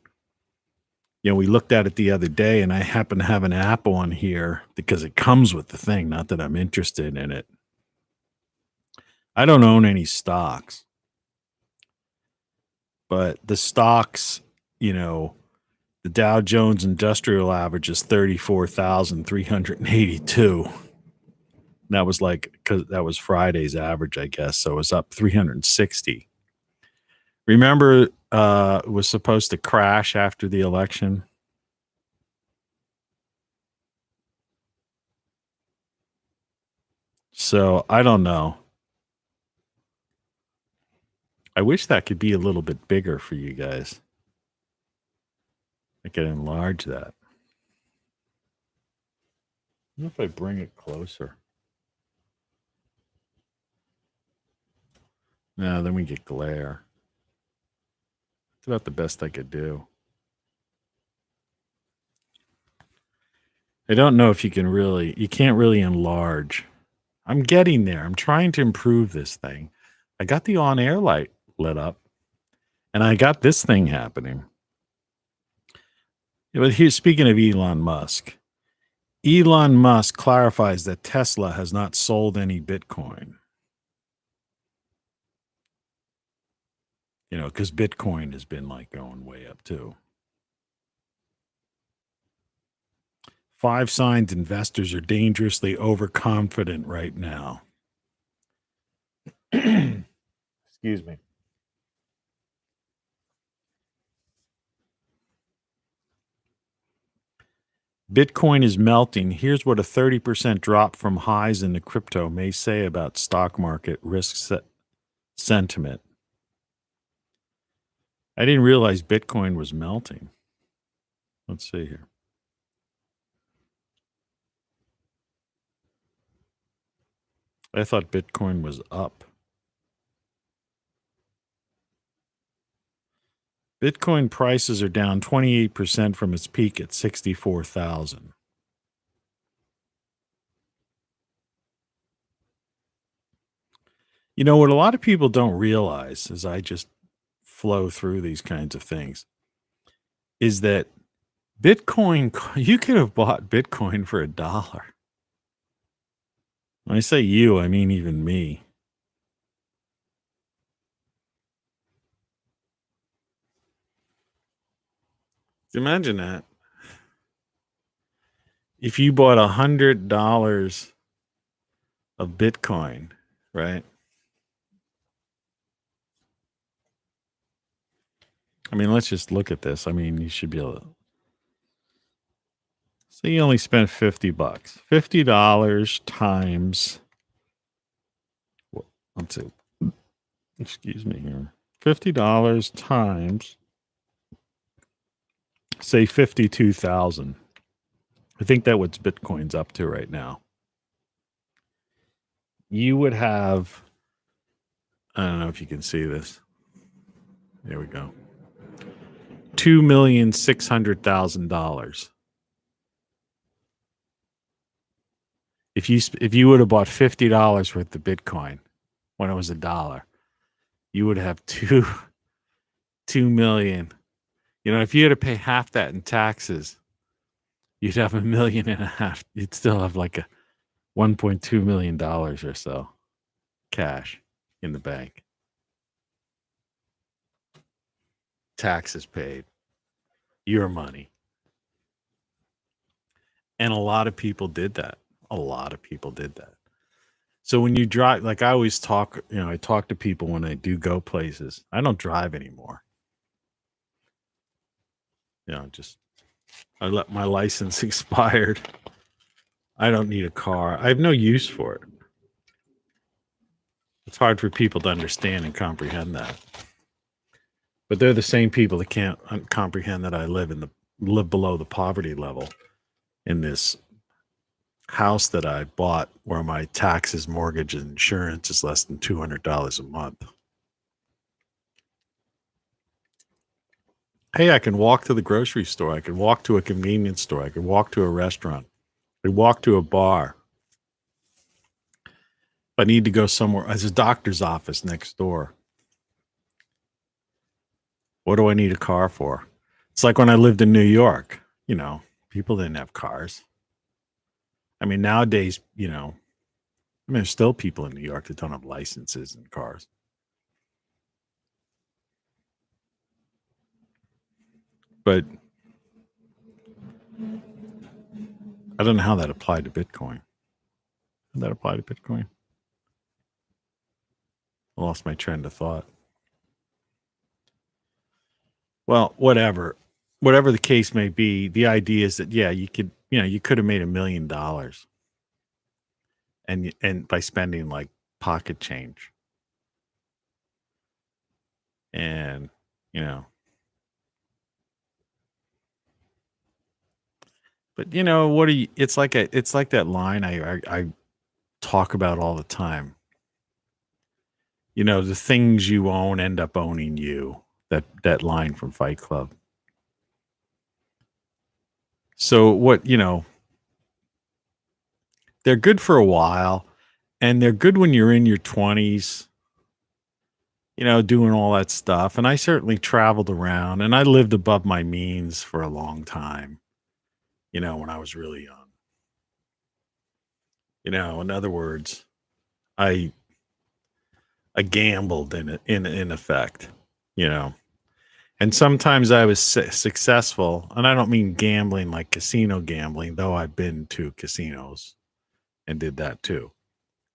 you know, we looked at it the other day, and I happen to have an app on here because it comes with the thing, not that I'm interested in it. I don't own any stocks, but the stocks, you know, the Dow Jones Industrial Average is 34,382. That was because that was Friday's average, I guess. So it was up 360. Remember, it was supposed to crash after the election. So I don't know. I wish that could be a little bit bigger for you guys. I could enlarge that. What if I bring it closer? No, then we get glare. It's about the best I could do. I don't know if you can't really enlarge. I'm getting there. I'm trying to improve this thing. I got the on-air light lit up, and I got this thing happening. But here, speaking of Elon Musk clarifies that Tesla has not sold any Bitcoin. You know, because Bitcoin has been like going way up too. 5 signs investors are dangerously overconfident right now. Excuse me. Bitcoin is melting. Here's what a 30% drop from highs in the crypto may say about stock market risk sentiment. I didn't realize Bitcoin was melting. Let's see here. I thought Bitcoin was up. Bitcoin prices are down 28% from its peak at 64,000. You know what a lot of people don't realize as I just flow through these kinds of things is that Bitcoin, you could have bought Bitcoin for $1. When I say you, I mean even me. Imagine that. If you bought $100 of Bitcoin, right? I mean, let's just look at this. I mean, you should be able to. So you only spent $50. $50 times, let's see, excuse me here. $50 times, say 52,000. I think that's what Bitcoin's up to right now. You would have, I don't know if you can see this. There we go. $2,600,000. If you would have bought $50 worth of Bitcoin when it was $1, you would have two million. You know, if you had to pay half that in taxes, you'd have $1.5 million. You'd still have like a $1.2 million or so cash in the bank. Taxes paid. Your money. And a lot of people did that. So when you drive, like I always talk, I talk to people when I do go places. I don't drive anymore. I let my license expired. I don't need a car. I have no use for it. It's hard for people to understand and comprehend that. But they're the same people that can't comprehend that I live below the poverty level in this house that I bought where my taxes, mortgage, and insurance is less than $200 a month. Hey, I can walk to the grocery store. I can walk to a convenience store. I can walk to a restaurant. I can walk to a bar. If I need to go somewhere, there's a doctor's office next door. What do I need a car for? It's like when I lived in New York, people didn't have cars. I mean, nowadays, there's still people in New York that don't have licenses and cars. But I don't know how that applied to Bitcoin. How'd that apply to Bitcoin? I lost my trend of thought. Well, whatever the case may be, the idea is that, you could have made $1 million and by spending like pocket change. And, but it's like that line I talk about all the time. The things you own end up owning you. That line from Fight Club. So what, they're good for a while, and they're good when you're in your 20s, doing all that stuff. And I certainly traveled around, and I lived above my means for a long time, when I was really young. In other words, I gambled in effect, And sometimes I was successful, and I don't mean gambling like casino gambling, though I've been to casinos and did that too.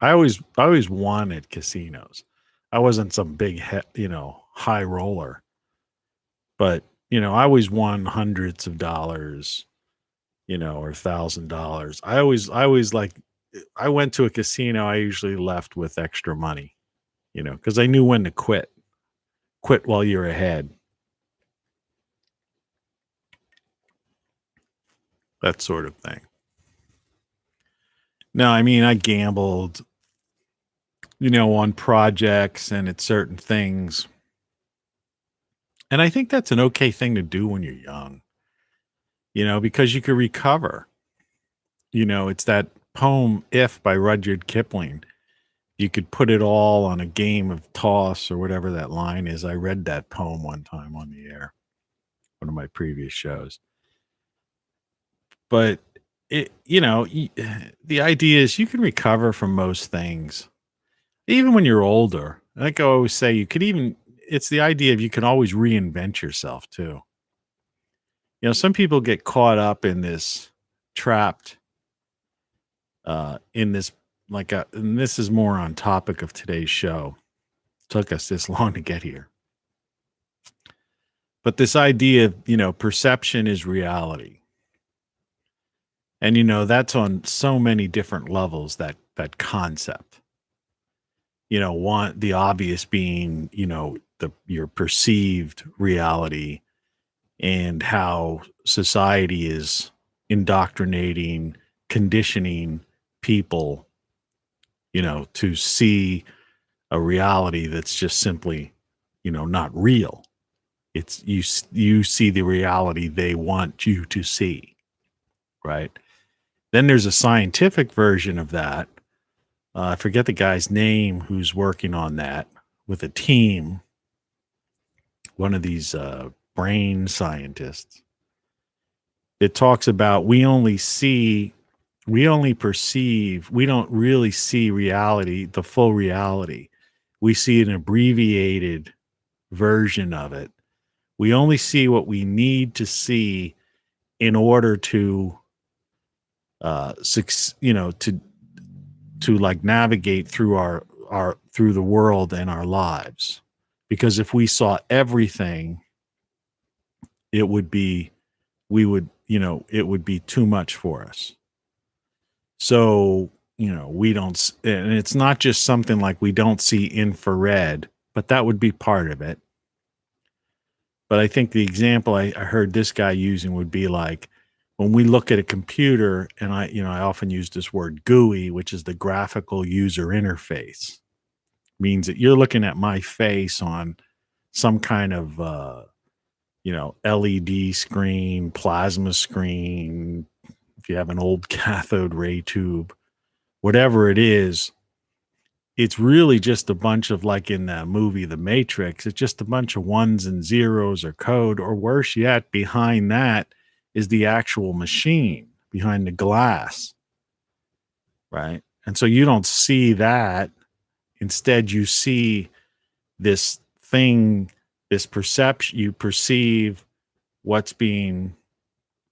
I always won at casinos. I wasn't some big, high roller, but I always won hundreds of dollars, or $1,000. I went to a casino. I usually left with extra money, because I knew when to quit while you're ahead. That sort of thing. No, I mean, I gambled, on projects and at certain things. And I think that's an okay thing to do when you're young, because you can recover. It's that poem, If by Rudyard Kipling. you could put it all on a game of toss or whatever that line is. I read that poem one time on the air, one of my previous shows. But the idea is you can recover from most things, even when you're older. Like I always say, it's the idea of you can always reinvent yourself too. Some people get caught up in this, trapped in this, and this is more on topic of today's show. Took us this long to get here. But this idea of, perception is reality. And, that's on so many different levels, that concept. The obvious being, your perceived reality and how society is indoctrinating, conditioning people, to see a reality that's just simply, not real. It's you see the reality they want you to see, right? Then there's a scientific version of that. I forget the guy's name who's working on that with a team. One of these brain scientists. It talks about we only perceive, we don't really see reality, the full reality. We see an abbreviated version of it. We only see what we need to see in order to to like navigate through our through the world and our lives. Because if we saw everything, it would be it would be too much for us. So, we don't, and it's not just something like we don't see infrared, but that would be part of it. But I think the example I heard this guy using would be like when we look at a computer, and I often use this word GUI, which is the graphical user interface. Means that you're looking at my face on some kind of, LED screen, plasma screen, if you have an old cathode ray tube, whatever it is, it's really just a bunch of, like in the movie The Matrix, it's just a bunch of ones and zeros or code, or worse yet, behind that is the actual machine behind the glass, right? And so you don't see that. Instead, you see this thing, this perception, you perceive what's being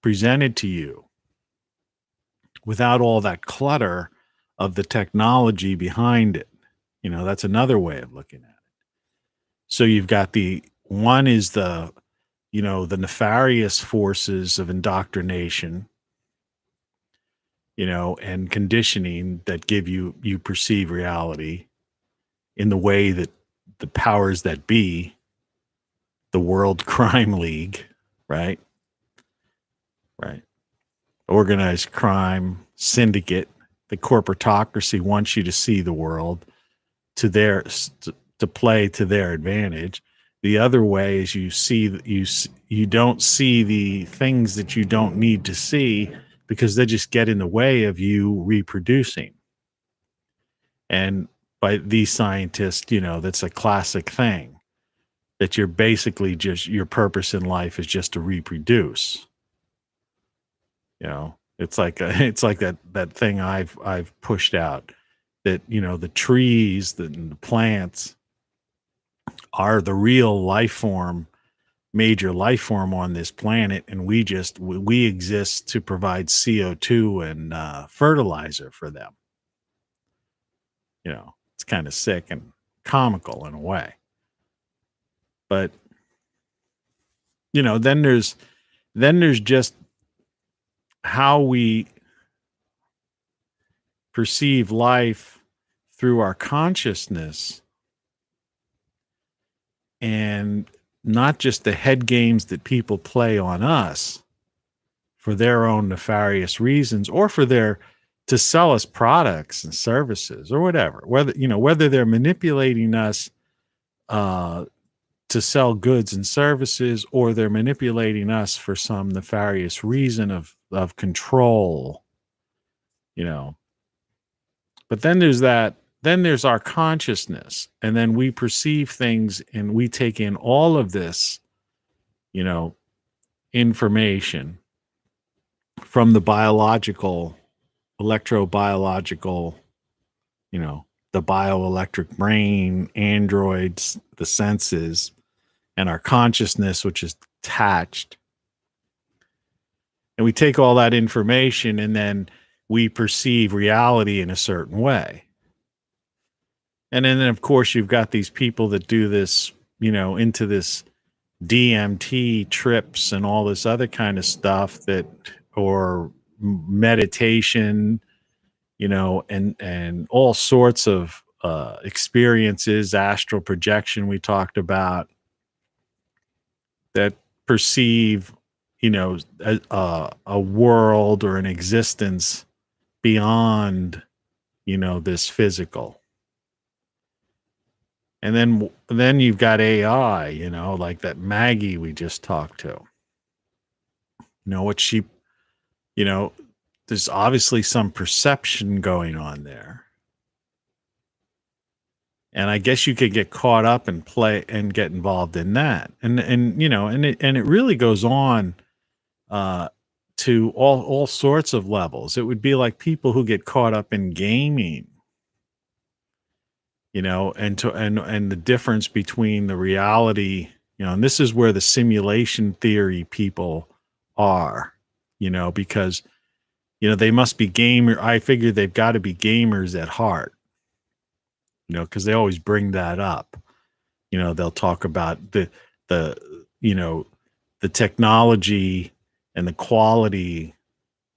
presented to you without all that clutter of the technology behind it. That's another way of looking at it. So you've got one is the nefarious forces of indoctrination, and conditioning that give you perceive reality in the way that the powers that be, the World Crime League, right? Right. Organized crime, syndicate, the corporatocracy wants you to see the world to play to their advantage. The other way is you don't see the things that you don't need to see because they just get in the way of you reproducing. And by these scientists, that's a classic thing, that you're basically just, your purpose in life is just to reproduce. It's like that thing I've pushed out, that the trees, the plants are the real life form, major life form on this planet, and we exist to provide CO2 and fertilizer for them. It's kind of sick and comical in a way. But then there's just how we perceive life through our consciousness, and not just the head games that people play on us for their own nefarious reasons, or to sell us products and services or whatever, whether they're manipulating us to sell goods and services, or they're manipulating us for some nefarious reason of control, But then there's that then there's our consciousness, and then we perceive things and we take in all of this, you know, information from the biological, electrobiological, you know, the bioelectric brain, androids, the senses, and our consciousness, which is attached. And we take all that information and then we perceive reality in a certain way. And then, of course, you've got these people that do this, you know, into this DMT trips and all this other kind of stuff that, or meditation, you know, and all sorts of experiences, astral projection we talked about, that perceive, you know, a world or an existence beyond, you know, this physical. And then you've got AI, you know, like that Maggie we just talked to. You know, what she, you know, there's obviously some perception going on there. And I guess you could get caught up and play and get involved in that. And you know, and it really goes on to all sorts of levels. It would be like people who get caught up in gaming, you know, and the difference between the reality, you know, and this is where the simulation theory people are, you know, because, you know, they must be gamer. I figure they've got to be gamers at heart, you know, because they always bring that up. You know, they'll talk about the you know, the technology and the quality,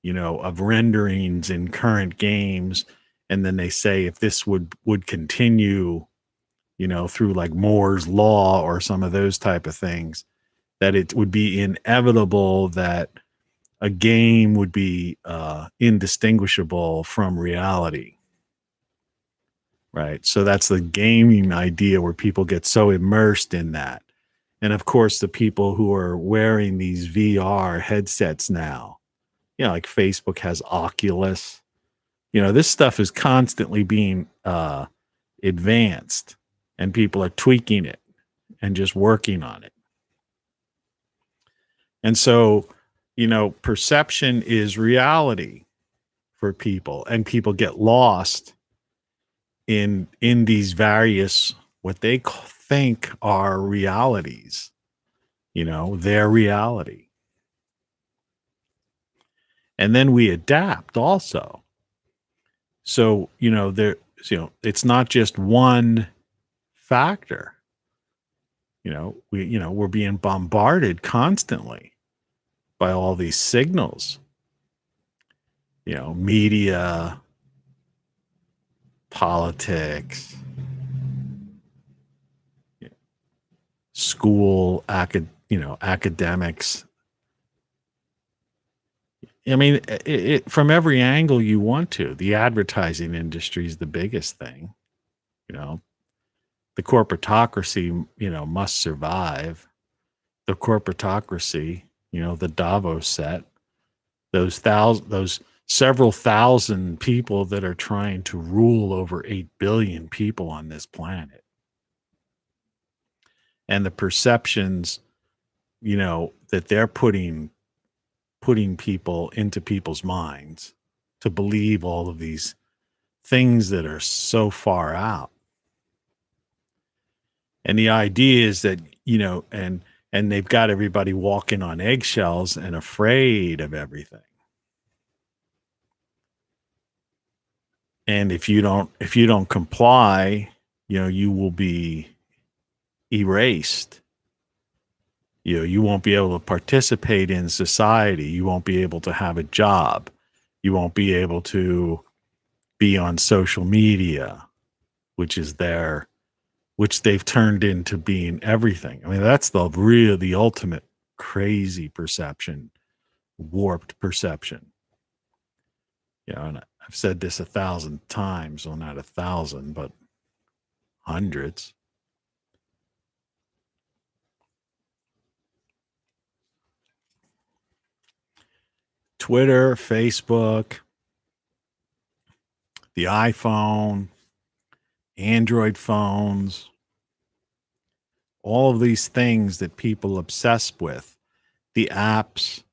you know, of renderings in current games, and then they say if this would continue, you know, through like Moore's law or some of those type of things, that it would be inevitable that a game would be indistinguishable from reality. Right. So that's the gaming idea where people get so immersed in that. And of course, the people who are wearing these VR headsets now, you know, like Facebook has Oculus, you know, this stuff is constantly being advanced, and people are tweaking it and just working on it. And so, you know, perception is reality for people, and people get lost in these various what they think are realities, you know, their reality. And then we adapt also. So, you know, it's not just one factor. You know, we're being bombarded constantly by all these signals. You know, media, politics, school, academics. I mean, it from every angle you want to. The advertising industry is the biggest thing. You know, the corporatocracy, you know, must survive. The corporatocracy, you know, the Davos set, those several thousand people that are trying to rule over 8 billion people on this planet. And the perceptions, you know, that they're putting people into people's minds to believe all of these things that are so far out. And the idea is that, you know, and they've got everybody walking on eggshells and afraid of everything. And if you don't comply, you know, you will be erased. You know, you won't be able to participate in society. You won't be able to have a job. You won't be able to be on social media, which they've turned into being everything. I mean, that's the ultimate crazy perception, warped perception. You know, and I've said this 1,000 times, well, not 1,000, but hundreds. Twitter, Facebook, the iPhone, Android phones, all of these things that people obsess with, the apps,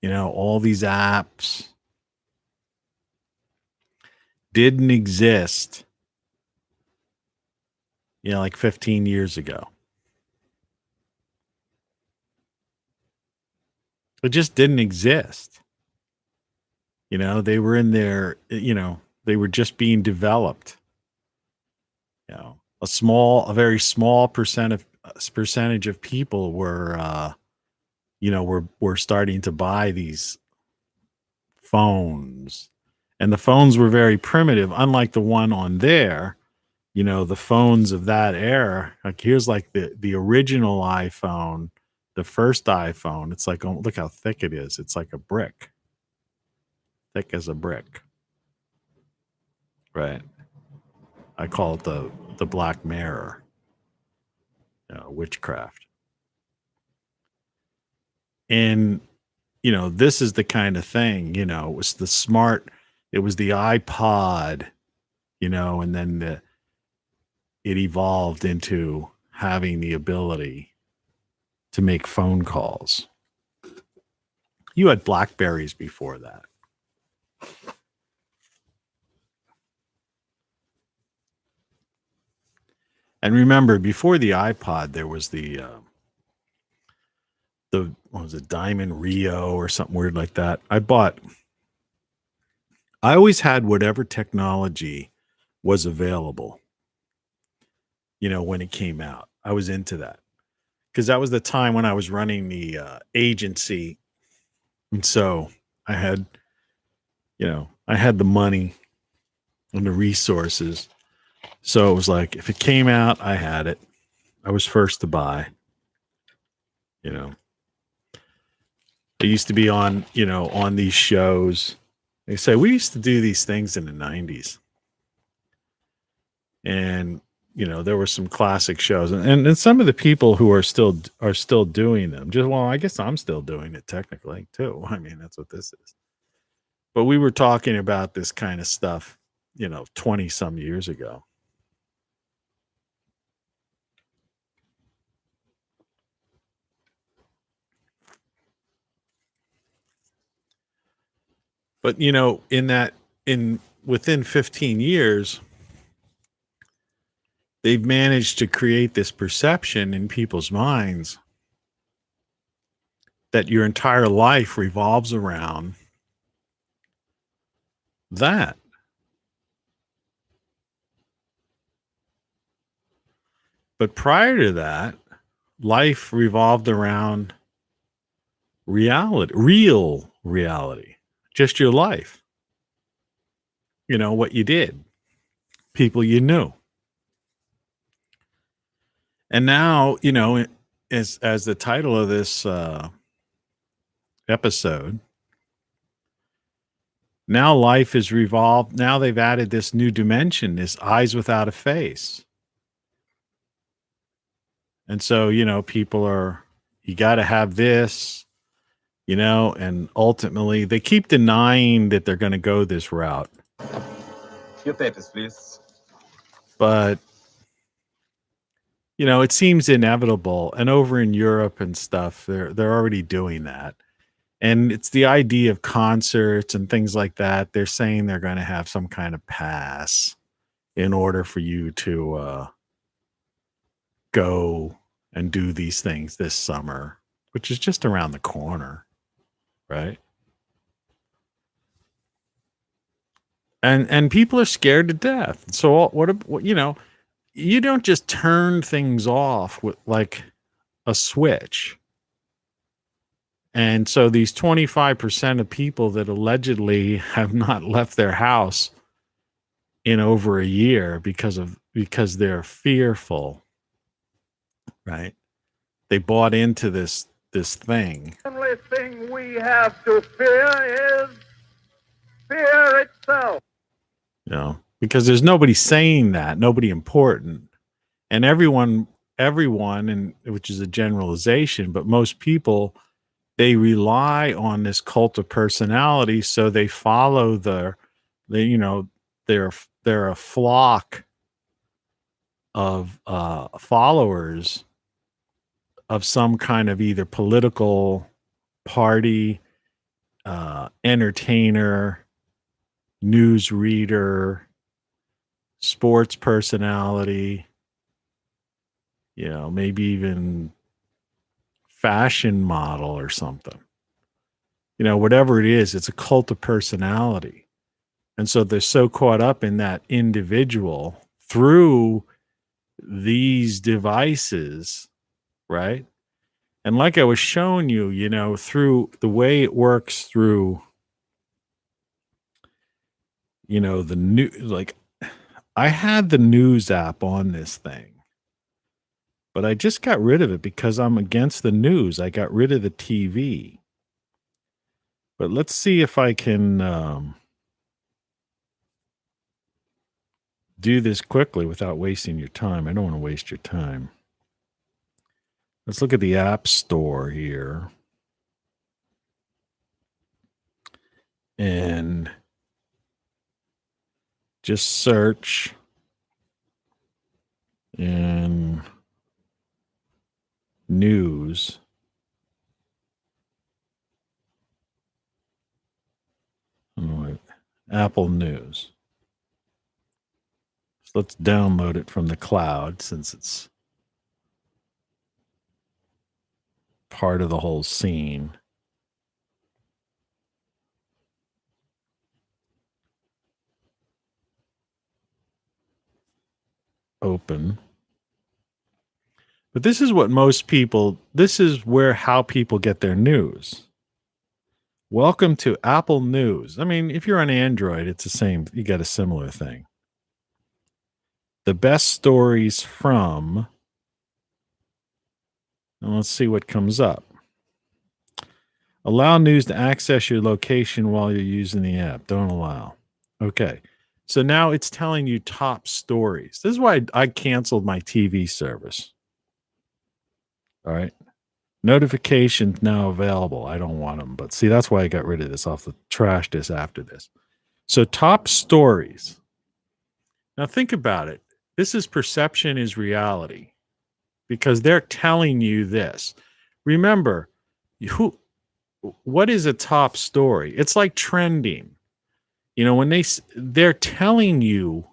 all these apps didn't exist, like 15 years ago. It just didn't exist. They were in there, they were just being developed. A very small percentage of people were starting to buy these phones, and the phones were very primitive, unlike the one on there. The phones of that era, like here's like the original iPhone, the first iPhone. It's like, oh, look how thick it is. It's like a brick, thick as a brick, right? I call it the Black Mirror, witchcraft. And this is the kind of thing, it was it was the iPod, and then it evolved into having the ability to make phone calls. You had Blackberries before that. And remember, before the iPod, there was the what was it, Diamond Rio or something weird like that. I always had whatever technology was available, when it came out. I was into that because that was the time when I was running the agency. And so I had the money and the resources. So it was like, if it came out, I had it. I was first to buy, I used to be on these shows. They say we used to do these things in the 90s. And, there were some classic shows, and some of the people who are still doing them. I guess I'm still doing it technically too. I mean, that's what this is. But we were talking about this kind of stuff, 20 some years ago. But within 15 years, they've managed to create this perception in people's minds that your entire life revolves around that. But prior to that, life revolved around reality, real reality, just your life. What you did, people you knew. And now, as the title of this episode, now life is revolved. Now they've added this new dimension, this eyes without a face. And so, people you got to have this, and ultimately they keep denying that they're going to go this route. Your papers, please. But, it seems inevitable. And over in Europe and stuff, they're already doing that. And it's the idea of concerts and things like that. They're saying they're going to have some kind of pass in order for you to go and do these things this summer, which is just around the corner, right? And people are scared to death. So what you don't just turn things off with like a switch. And so these 25% of people that allegedly have not left their house in over a year because they're fearful, right? They bought into this thing. The only thing we have to fear is fear itself. Because there's nobody saying that, nobody important. And everyone, and which is a generalization, but most people, they rely on this cult of personality, so they follow they're a flock of followers of some kind of either political party, entertainer, news reader, sports personality, maybe even fashion model or something. Whatever it is, it's a cult of personality. And so they're so caught up in that individual through these devices, right? And like I was showing you, through the way it works through, the new, like I had the news app on this thing, but I just got rid of it because I'm against the news. I got rid of the TV. But let's see if I can do this quickly without wasting your time. I don't want to waste your time. Let's look at the App Store here. And just search in news. Apple News. So let's download it from the cloud since it's part of the whole scene. Open. But this is what this is how people get their news. Welcome to Apple News. I mean, if you're on Android, it's the same. You got a similar thing. The best stories from, and let's see what comes up. Allow news to access your location while you're using the app. Don't allow. Okay. So now it's telling you top stories. This is why I canceled my TV service. All right. Notifications now available. I don't want them, but see, that's why I got rid of this. Off the trash this after this. So top stories. Now think about it. This is perception is reality because they're telling you this. Remember, what is a top story? It's like trending. When they're telling you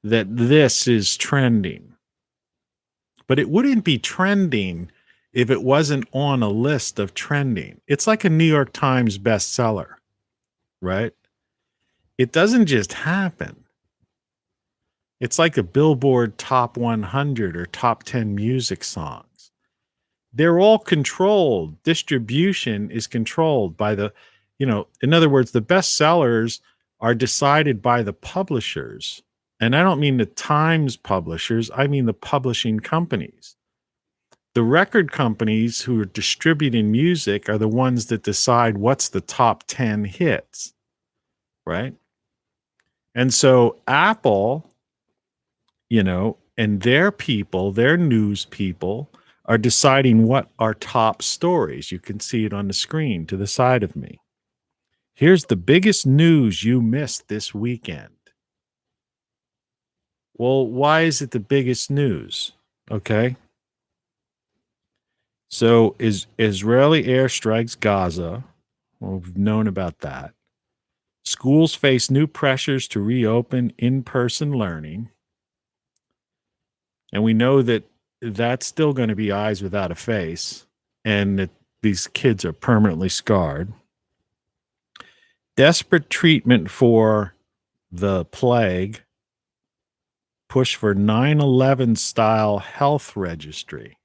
that this is trending, but it wouldn't be trending if it wasn't on a list of trending. It's like a New York Times bestseller, right? It doesn't just happen. It's like a Billboard Top 100 or Top 10 music songs. They're all controlled. Distribution is controlled by in other words, the bestsellers are decided by the publishers. And I don't mean the Times publishers. I mean the publishing companies. The record companies who are distributing music are the ones that decide what's the top 10 hits, right? And so Apple, and their people, their news people, are deciding what are top stories. You can see it on the screen to the side of me. Here's the biggest news you missed this weekend. Well, why is it the biggest news? Okay. So Israeli airstrikes Gaza. Well, we've known about that. Schools face new pressures to reopen in-person learning. And we know that that's still going to be eyes without a face, and that these kids are permanently scarred. Desperate treatment for the plague. Push for 9/11 style health registry.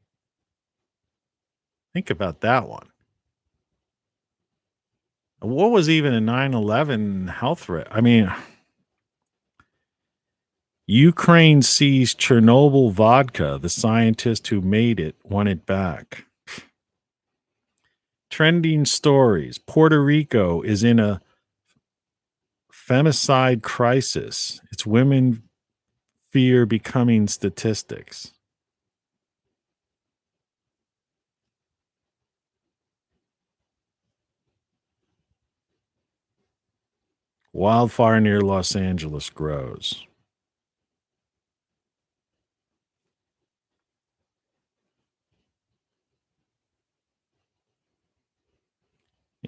Think about that one. What was even a 9/11 health Ukraine seized Chernobyl vodka. The scientist who made it won it back. Trending stories. Puerto Rico is in a femicide crisis. Its women fear becoming statistics. Wildfire near Los Angeles grows.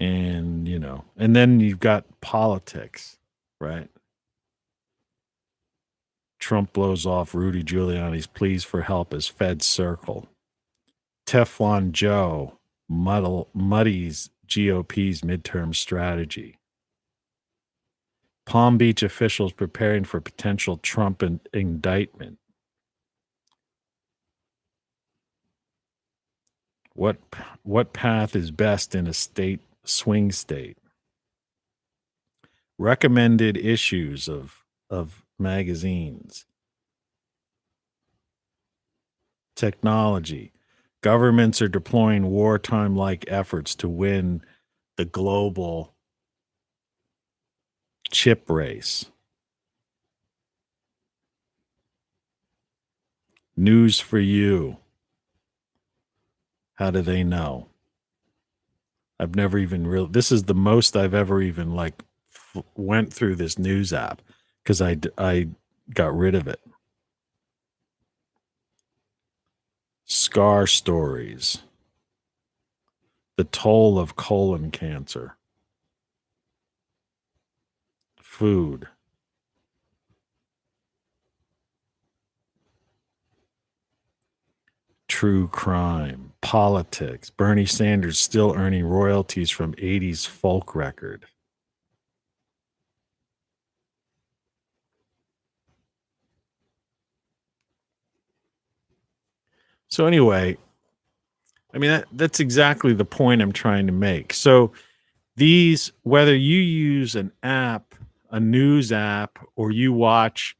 And, and then you've got politics, right? Trump blows off Rudy Giuliani's pleas for help as Feds circle. Teflon Joe muddies GOP's midterm strategy. Palm Beach officials preparing for potential Trump indictment. What path is best in a swing state? Recommended issues of magazines. Technology. Governments are deploying wartime-like efforts to win the global chip race. News for you. How do they know? I've never even this is the most I've ever even went through this news app because I got rid of it. Scar stories. The toll of colon cancer. Food. True crime. Politics. Bernie Sanders still earning royalties from 80s folk record. So anyway, I mean, that's exactly the point I'm trying to make. So these, whether you use an app, a news app, or you watch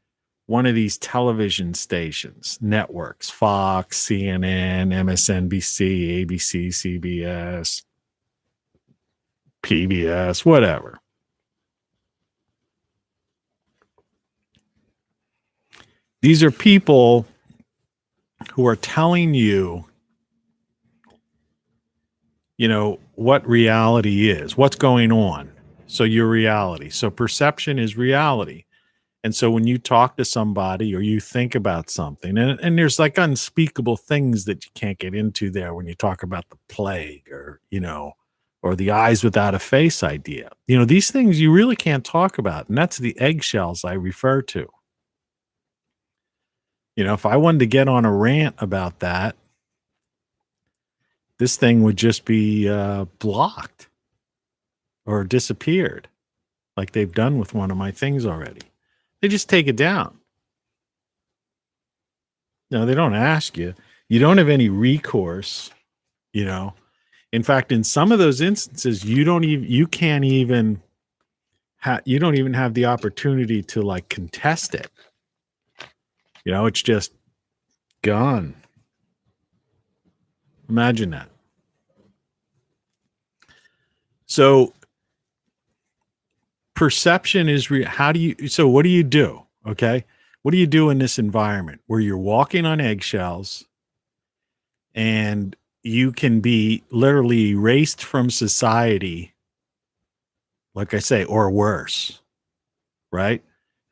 one of these television stations, networks, Fox, CNN, MSNBC, ABC, CBS, PBS, whatever. These are people who are telling you, what reality is, what's going on. So your reality. So perception is reality. And so when you talk to somebody or you think about something, and there's like unspeakable things that you can't get into there when you talk about the plague or the eyes without a face idea. These things you really can't talk about. And that's the eggshells I refer to. If I wanted to get on a rant about that, this thing would just be blocked or disappeared like they've done with one of my things already. They just take it down. No, they don't ask you. You don't have any recourse, In fact, in some of those instances, you don't even have the opportunity to contest it. It's just gone. Imagine that. So perception is so what do you do? Okay. What do you do in this environment where you're walking on eggshells and you can be literally erased from society, like I say, or worse, right?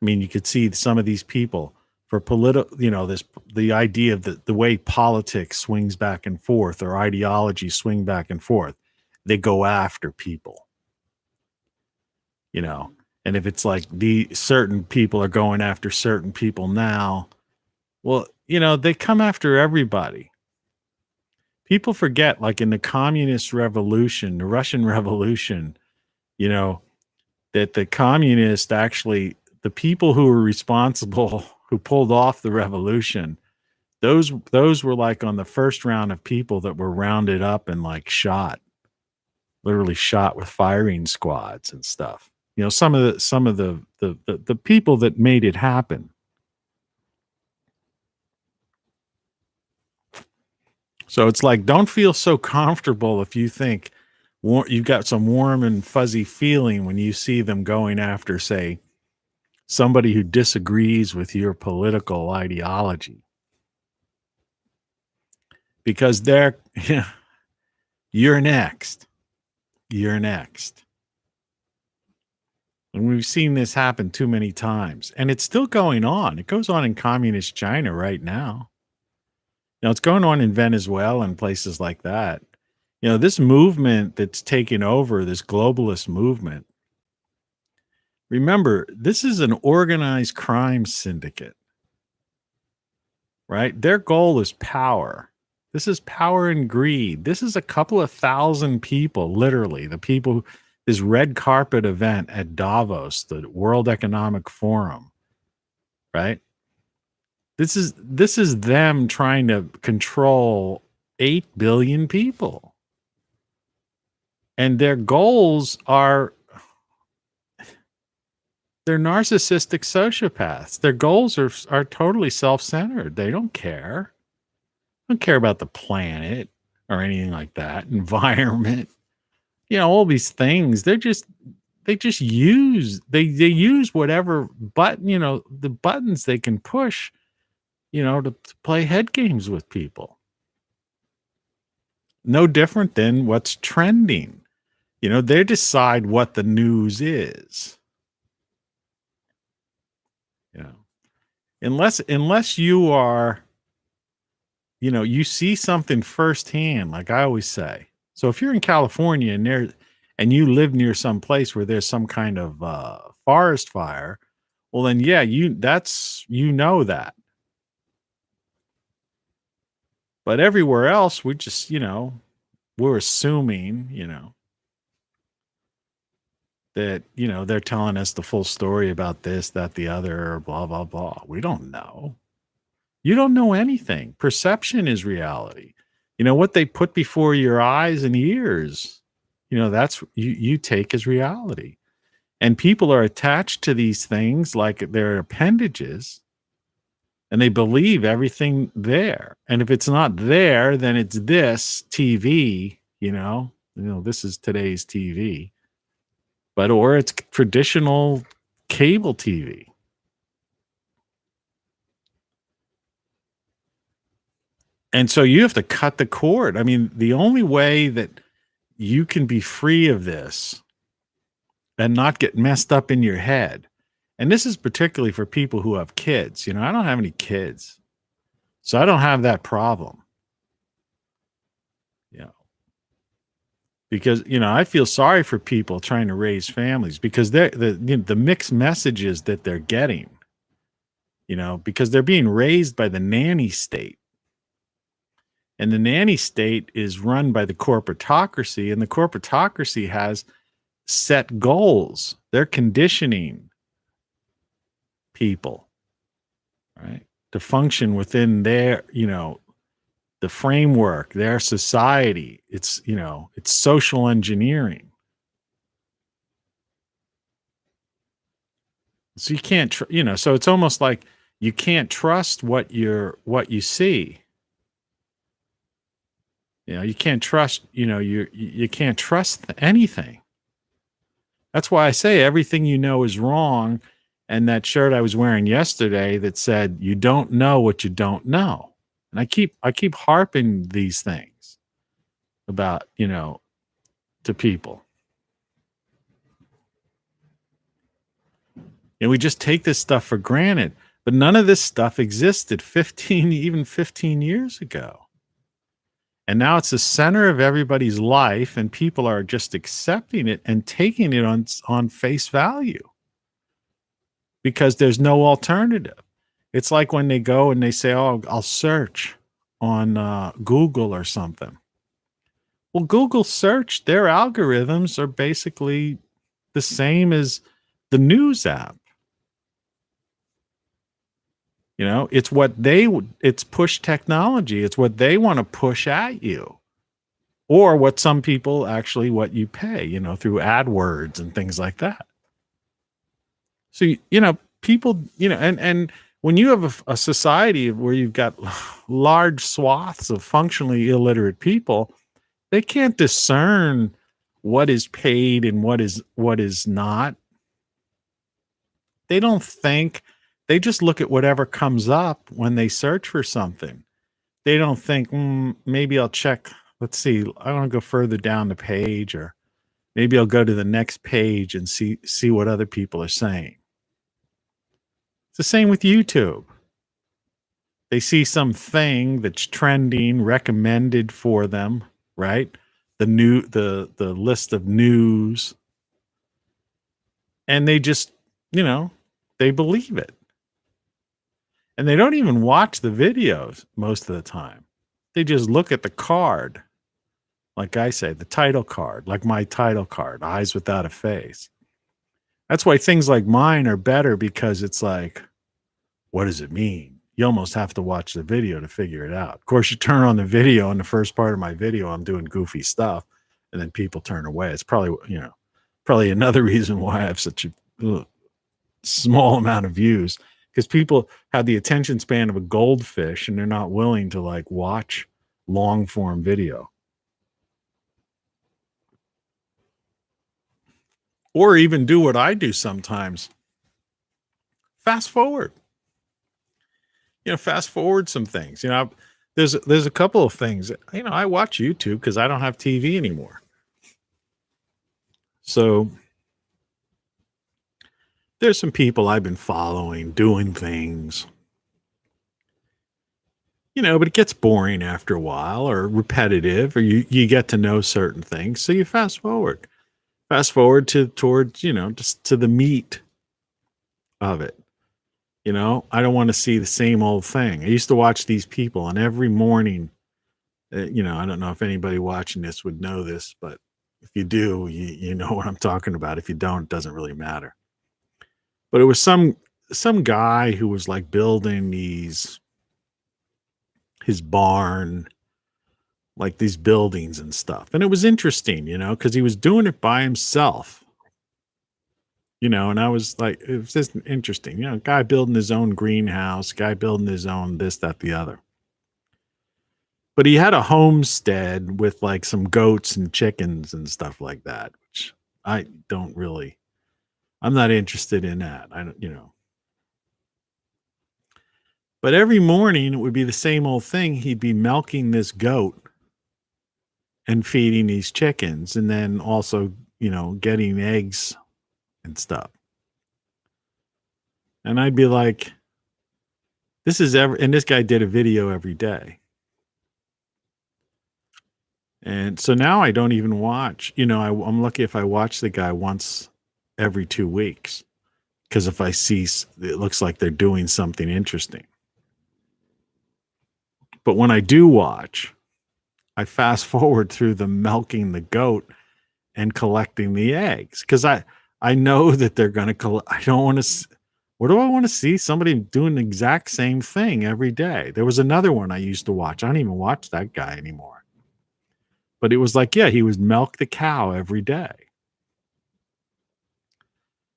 I mean, you could see some of these people for political, the idea of the way politics swings back and forth or ideologies swing back and forth, they go after people, and if it's like the certain people are going after certain people now, well, they come after everybody. People forget, like in the communist revolution, the Russian Revolution, that the communists actually, the people who were responsible, who pulled off the revolution, those were like on the first round of people that were rounded up and literally shot with firing squads and stuff. Some of the people that made it happen. So it's like, don't feel so comfortable if you think you've got some warm and fuzzy feeling when you see them going after, say, somebody who disagrees with your political ideology. Because you're next. You're next. And we've seen this happen too many times. And it's still going on. It goes on in communist China right now. Now, it's going on in Venezuela and places like that. This movement that's taken over, this globalist movement, remember, this is an organized crime syndicate, right? Their goal is power. This is power and greed. This is a couple of thousand people, literally, the people, this red carpet event at Davos, the World Economic Forum, right? This is them trying to control 8 billion people. And their goals are, they're narcissistic sociopaths. Their goals are totally self-centered. They don't care. They don't care about the planet or anything like that, environment. All these things. They just use whatever button, the buttons they can push, to play head games with people. No different than what's trending. They decide what the news is. Unless you are, you see something firsthand, like I always say. So if you're in California and you live near some place where there's some kind of forest fire, well then yeah, know that. But everywhere else, we just, we're assuming, that, they're telling us the full story about this, that, the other, blah, blah, blah. We don't know. You don't know anything. Perception is reality. What they put before your eyes and ears, that's you take as reality. And people are attached to these things like they're appendages, and they believe everything there. And if it's not there, then it's this TV, this is today's TV. Or it's traditional cable TV. And so you have to cut the cord. I mean, the only way that you can be free of this and not get messed up in your head, and this is particularly for people who have kids. I don't have any kids, so I don't have that problem. Because, I feel sorry for people trying to raise families because the mixed messages that they're getting, because they're being raised by the nanny state. And the nanny state is run by the corporatocracy, and the corporatocracy has set goals. They're conditioning people, right, to function within their, the framework, their society. It's, it's social engineering. So you can't, so it's almost like you can't trust what you see. You can't trust, you can't trust anything. That's why I say everything is wrong. And that shirt I was wearing yesterday that said, you don't know what you don't know. And I keep harping these things about, to people. And we just take this stuff for granted, but none of this stuff existed 15 years ago. And now it's the center of everybody's life, and people are just accepting it and taking it on face value because there's no alternative. It's like when they go and they say, oh, I'll search on Google or something. Well, Google search, their algorithms are basically the same as the news app. It's push technology. It's what they want to push at you, or what some people actually, what you pay, through AdWords and things like that. So, people, and when you have a society where you've got large swaths of functionally illiterate people, they can't discern what is paid and what is not. They don't think. They just look at whatever comes up when they search for something. They don't think, maybe I'll check. Let's see. I want to go further down the page, or maybe I'll go to the next page and see what other people are saying. It's the same with YouTube. They see something that's trending, recommended for them, right? the list of news, and they just, they believe it. And they don't even watch the videos most of the time. They just look at the card. Like I say, the title card, like my title card, Eyes Without a Face. That's why things like mine are better, because it's like, what does it mean? You almost have to watch the video to figure it out. Of course, you turn on the video, and the first part of my video, I'm doing goofy stuff, and then people turn away. It's probably, probably another reason why I have such a small amount of views, because people have the attention span of a goldfish, and they're not willing to like watch long form video. Or even do what I do sometimes. Fast forward. Fast forward some things. There's a couple of things. I watch YouTube because I don't have TV anymore. So there's some people I've been following, doing things. But it gets boring after a while, or repetitive, or you get to know certain things. So you fast forward. Fast forward towards, just to the meat of it. I don't want to see the same old thing. I used to watch these people, and every morning, I don't know if anybody watching this would know this, but if you do, you know what I'm talking about. If you don't, it doesn't really matter. But it was some guy who was like building his barn, like these buildings and stuff. And it was interesting, because he was doing it by himself. And I was like, it was just interesting, guy building his own greenhouse, guy building his own this, that, the other. But he had a homestead with like some goats and chickens and stuff like that, which I'm not interested in that. I don't. But every morning it would be the same old thing. He'd be milking this goat and feeding these chickens, and then also, getting eggs and stuff. And I'd be like, and this guy did a video every day. And so now I don't even watch, I'm lucky if I watch the guy once every 2 weeks, because if I see it looks like they're doing something interesting. But when I do watch, I fast forward through the milking the goat and collecting the eggs, because I know that they're going to I don't want to. What do I want to see? Somebody doing the exact same thing every day. There was another one I used to watch. I don't even watch that guy anymore. But it was like, yeah, he would milk the cow every day.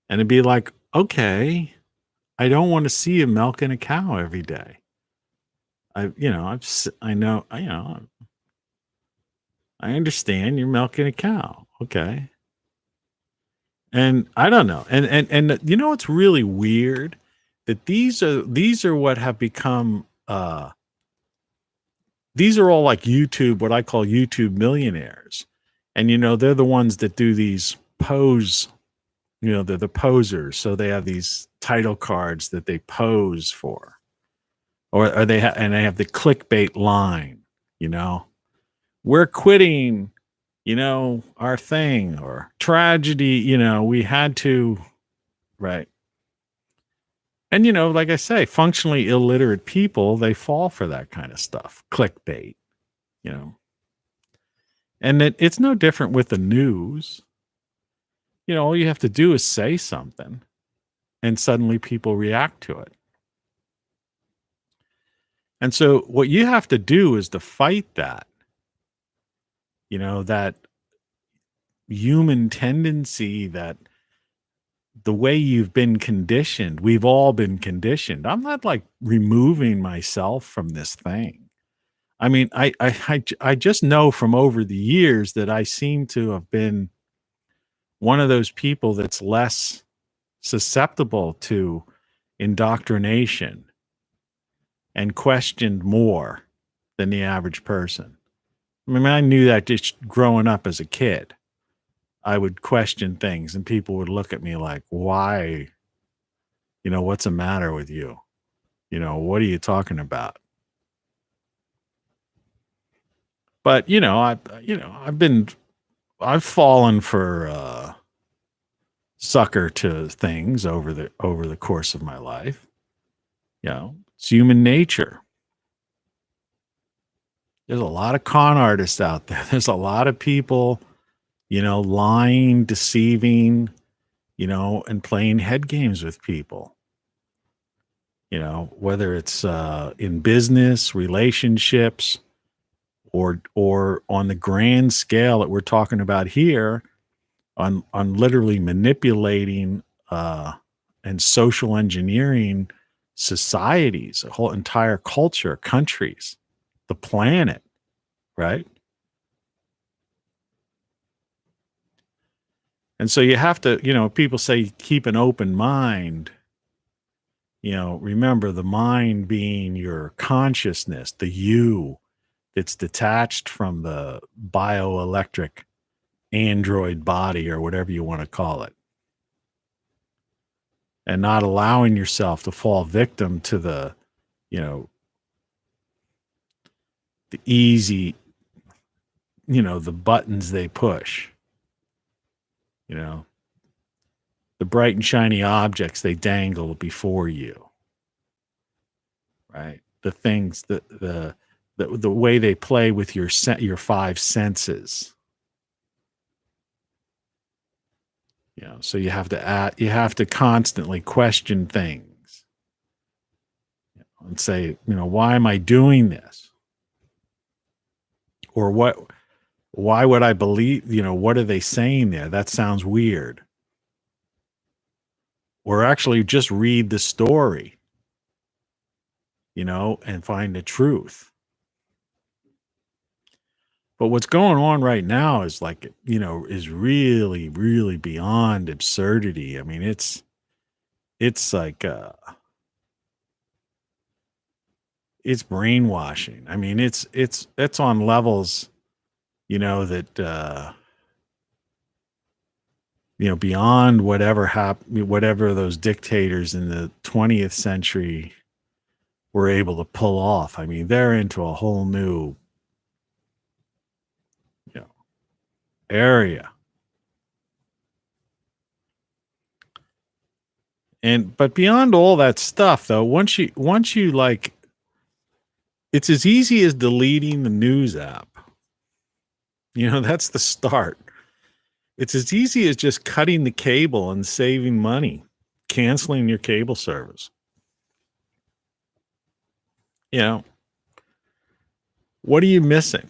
And it'd be like, okay, I don't want to see him milking a cow every day. I understand you're milking a cow. Okay. And I don't know. And it's really weird that these are what have become, these are all like YouTube, what I call YouTube millionaires. And, they're the ones that do these pose, they're the posers. So they have these title cards that they pose for, or they have the clickbait line, we're quitting, our thing, or tragedy, we had to, right. And, like I say, functionally illiterate people, they fall for that kind of stuff. Clickbait, and it's no different with the news. All you have to do is say something, and suddenly people react to it. And so what you have to do is to fight that, that human tendency, that the way you've been conditioned. We've all been conditioned. I'm not like removing myself from this thing. I mean, I just know from over the years that I seem to have been one of those people that's less susceptible to indoctrination and questioned more than the average person. I mean, I knew that just growing up as a kid. I would question things and people would look at me like, why? What's the matter with you? What are you talking about? But I've fallen for sucker to things over the course of my life. It's human nature. There's a lot of con artists out there. There's a lot of people, lying, deceiving, and playing head games with people. Whether it's in business, relationships, or on the grand scale that we're talking about here, on literally manipulating and social engineering societies, a whole entire culture, countries, the planet, right? And so you have to, people say keep an open mind. Remember the mind being your consciousness, the you that's detached from the bioelectric android body or whatever you want to call it. And not allowing yourself to fall victim to the easy, the buttons they push, the bright and shiny objects they dangle before you, right? The things that the way they play with your five senses. So you have to constantly question things and say, why am I doing this? Or why would I believe, what are they saying there? That sounds weird. Or actually just read the story, and find the truth. But what's going on right now is is really, really beyond absurdity. I mean, it's like, it's brainwashing. I mean, it's on levels, that, beyond whatever those dictators in the 20th century were able to pull off. I mean, they're into a whole new, area. But beyond all that stuff, though, once you it's as easy as deleting the news app. That's the start. It's as easy as just cutting the cable and saving money, canceling your cable service. What are you missing?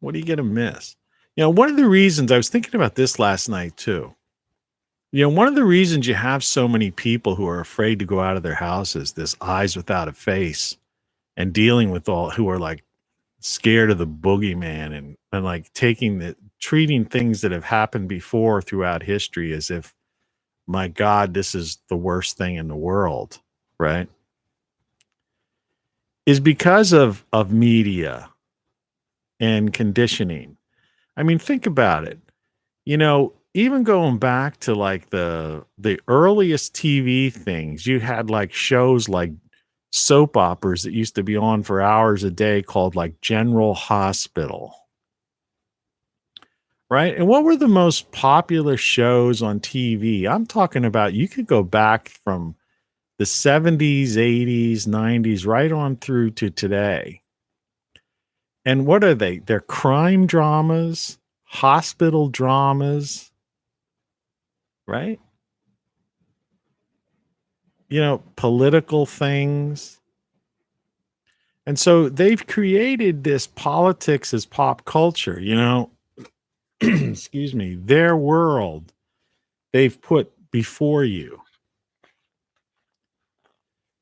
What are you going to miss? One of the reasons I was thinking about this last night too. One of the reasons you have so many people who are afraid to go out of their houses, this eyes without a face, and dealing with who are like scared of the boogeyman and like treating things that have happened before throughout history as if, my God, this is the worst thing in the world, right? Is because of media and conditioning. I mean, think about it. Even going back to like the earliest TV things, you had like shows like soap operas that used to be on for hours a day called like General Hospital. Right? And what were the most popular shows on TV? I'm talking about, you could go back from the 70s, 80s, 90s, right on through to today. And what are they? They're crime dramas, hospital dramas, right? Political things. And so they've created this politics as pop culture, excuse me, their world they've put before you.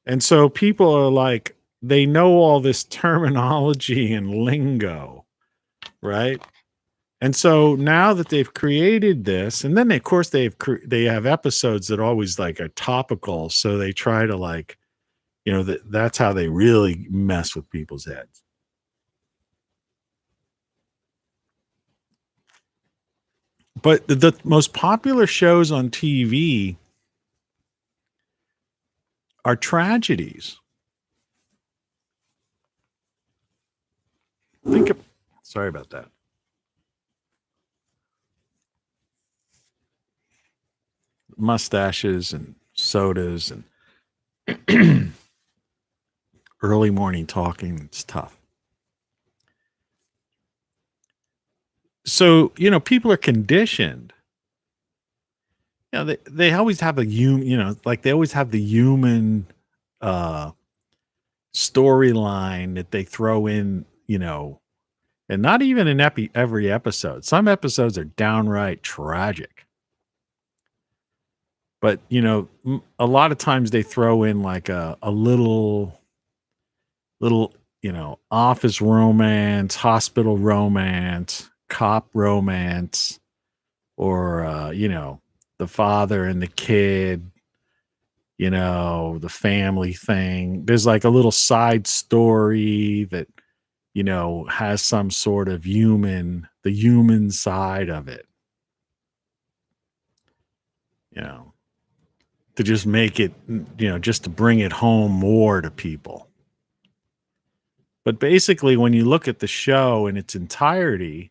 And so people are like, they know all this terminology and lingo, right? And so now that they've created this, and then of course they have episodes that always like are topical, so they try to like, that's how they really mess with people's heads. But the most popular shows on TV are tragedies. Sorry about that. Mustaches and sodas and early morning talking. It's tough. So, people are conditioned. They always have they always have the human uh, storyline that they throw in, and not even in every episode. Some episodes are downright tragic. But, a lot of times they throw in like a little, office romance, hospital romance, cop romance, or, the father and the kid, the family thing. There's like a little side story that, has some sort of the human side of it, to just make it, just to bring it home more to people. But basically, when you look at the show in its entirety,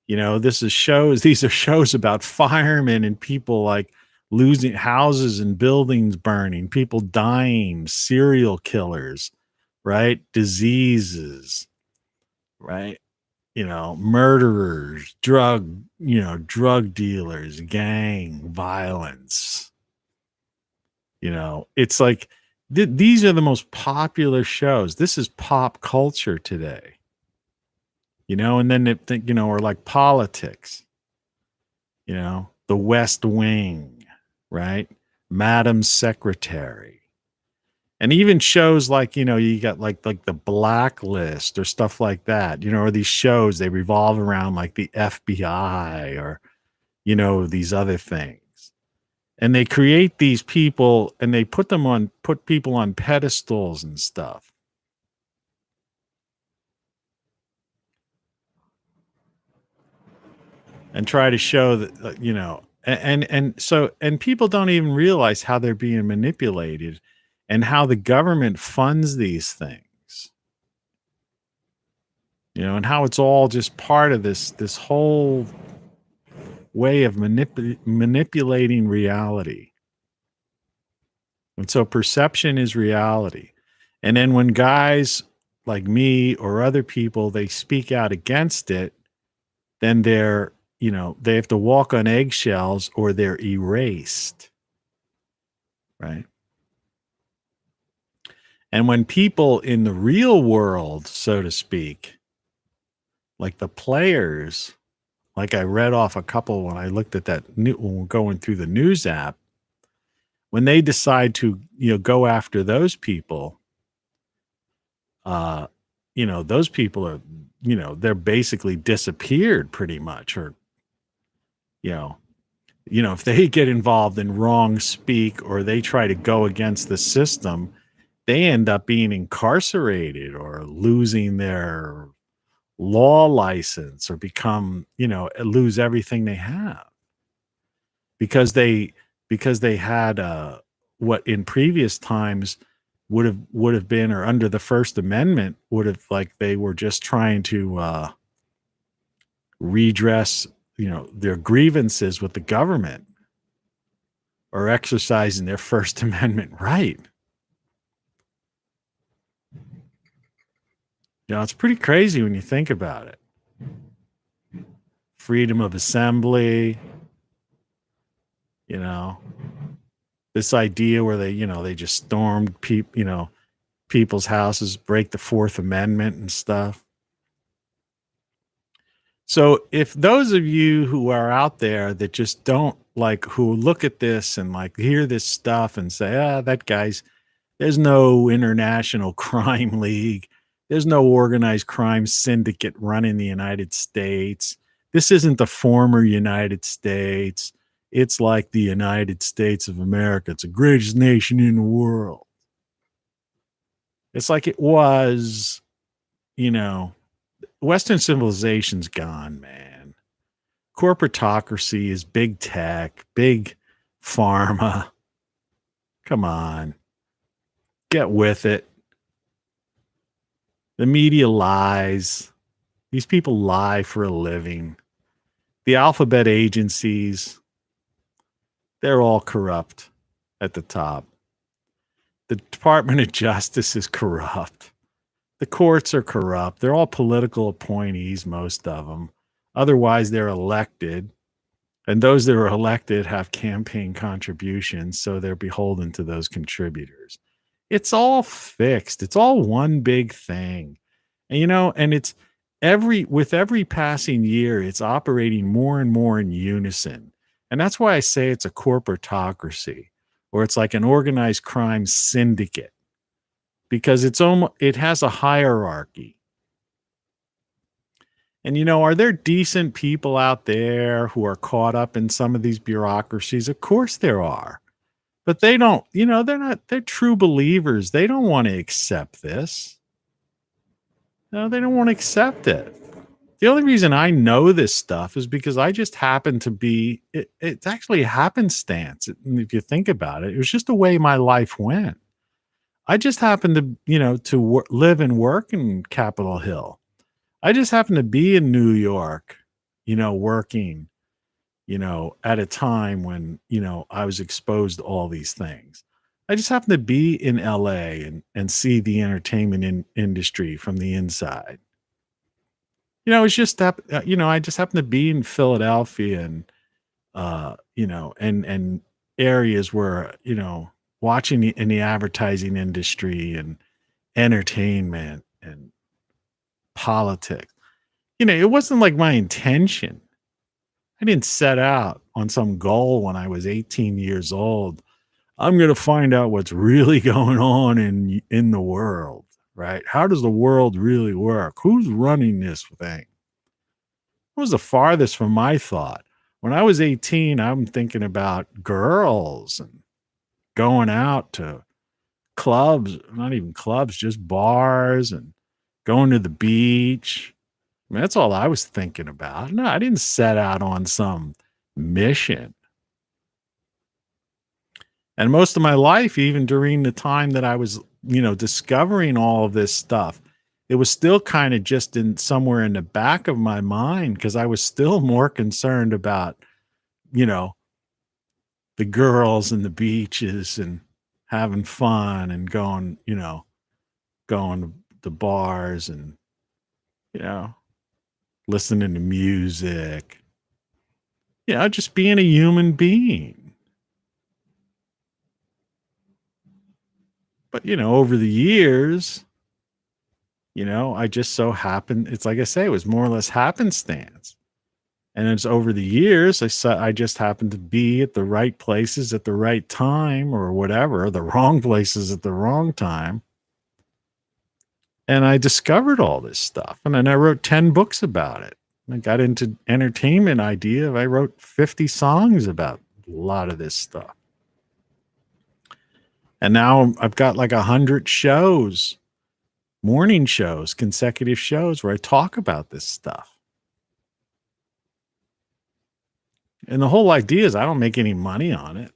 these are shows about firemen and people like losing houses and buildings burning, people dying, serial killers, right? Diseases, right? Murderers, drug dealers, gang violence. It's like these are the most popular shows. This is pop culture today. And then they think, or like politics, the West Wing, right? Madam Secretary. And even shows like, you got like the Blacklist or stuff like that, or these shows, they revolve around like the FBI or, these other things. And they create these people and they put people on pedestals and stuff. And try to show that, and people don't even realize how they're being manipulated and how the government funds these things, and how it's all just part of this whole way of manipulating reality. And so perception is reality. And then when guys like me or other people, they speak out against it, then they have to walk on eggshells or they're erased. Right. And when people in the real world, so to speak, like the players, like I read off a couple when I looked at that when we're going through the news app, when they decide to, go after those people, those people are, they're basically disappeared pretty much, or, if they get involved in wrong speak or they try to go against the system, they end up being incarcerated or losing their law license or become, lose everything they have because they had what in previous times would have been, or under the First Amendment would have, like they were just trying to redress, their grievances with the government or exercising their First Amendment right. It's pretty crazy when you think about it. Freedom of assembly, this idea where they just stormed people's houses, break the Fourth Amendment and stuff. So if those of you who are out there that just don't who look at this and hear this stuff and say, there's no international crime league. There's no organized crime syndicate running the United States. This isn't the former United States. It's like the United States of America. It's the greatest nation in the world. It's like it was, Western civilization's gone, man. Corporatocracy is big tech, big pharma. Come on. Get with it. The media lies. These people lie for a living. The alphabet agencies, they're all corrupt at the top. The Department of Justice is corrupt. The courts are corrupt. They're all political appointees, most of them. Otherwise, they're elected. And those that are elected have campaign contributions, so they're beholden to those contributors. It's all fixed. It's all one big thing. And and it's with every passing year, it's operating more and more in unison. And that's why I say it's a corporatocracy, or it's like an organized crime syndicate, because it has a hierarchy. And are there decent people out there who are caught up in some of these bureaucracies? Of course there are. But they don't, they're true believers. They don't want to accept this. No, they don't want to accept it. The only reason I know this stuff is because I just happen to be, it's actually happenstance. If you think about it, it was just the way my life went. I just happened to, live and work in Capitol Hill. I just happened to be in New York, working, at a time when, I was exposed to all these things. I just happened to be in LA and see the entertainment industry from the inside. It's just that, I just happened to be in Philadelphia and, and areas where, watching in the advertising industry and entertainment and politics. It wasn't like my intention. I didn't set out on some goal when I was 18 years old. I'm going to find out what's really going on in the world, right? How does the world really work? Who's running this thing? It was the farthest from my thought. When I was 18, I'm thinking about girls and going out to clubs, not even clubs, just bars, and going to the beach. I mean, that's all I was thinking about. No, I didn't set out on some mission. And most of my life, even during the time that I was, discovering all of this stuff, it was still kind of just somewhere in the back of my mind, because I was still more concerned about, the girls and the beaches and having fun and going to the bars and, listening to music, just being a human being. But, over the years, I just so happened, it's like I say, it was more or less happenstance. And it's over the years, I just happened to be at the right places at the right time, or whatever, the wrong places at the wrong time. And I discovered all this stuff. And then I wrote 10 books about it. I got into entertainment idea. I wrote 50 songs about a lot of this stuff. And now I've got like 100 shows, morning shows, consecutive shows where I talk about this stuff. And the whole idea is I don't make any money on it.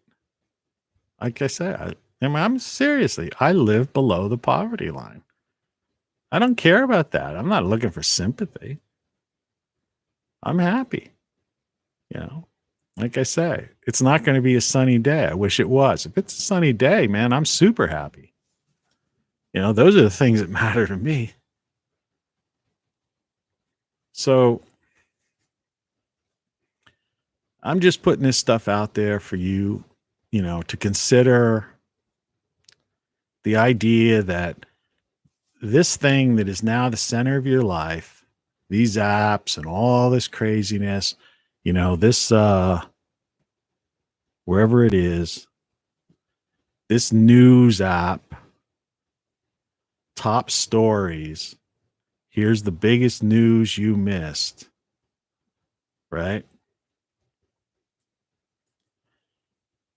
Like I said, I'm seriously, I live below the poverty line. I don't care about that. I'm not looking for sympathy. I'm happy. Like I say, it's not going to be a sunny day. I wish it was. If it's a sunny day, man, I'm super happy. Those are the things that matter to me. So I'm just putting this stuff out there for you, to consider the idea that this thing that is now the center of your life, these apps and all this craziness, this, wherever it is, this news app, top stories, here's the biggest news you missed, right?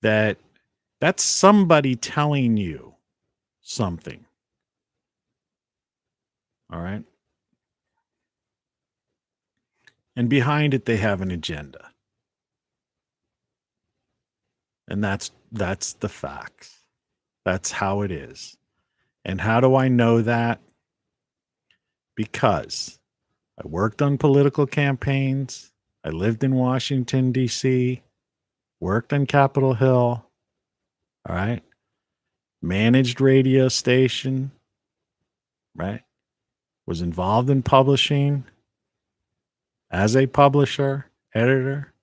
That's somebody telling you something. All right. And behind it, they have an agenda. And that's the facts. That's how it is. And how do I know that? Because I worked on political campaigns. I lived in Washington, D.C., worked on Capitol Hill. All right. Managed radio station. Right. Was involved in publishing as a publisher, editor.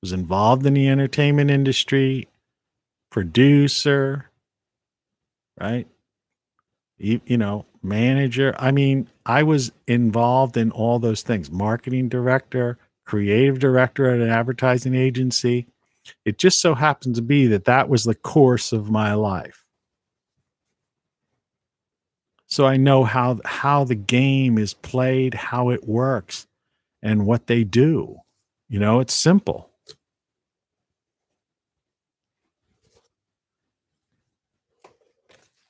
Was involved in the entertainment industry, producer, right? Manager. I mean, I was involved in all those things. Marketing director, creative director at an advertising agency. It just so happened to be that was the course of my life. So I know how the game is played, how it works, and what they do. It's simple.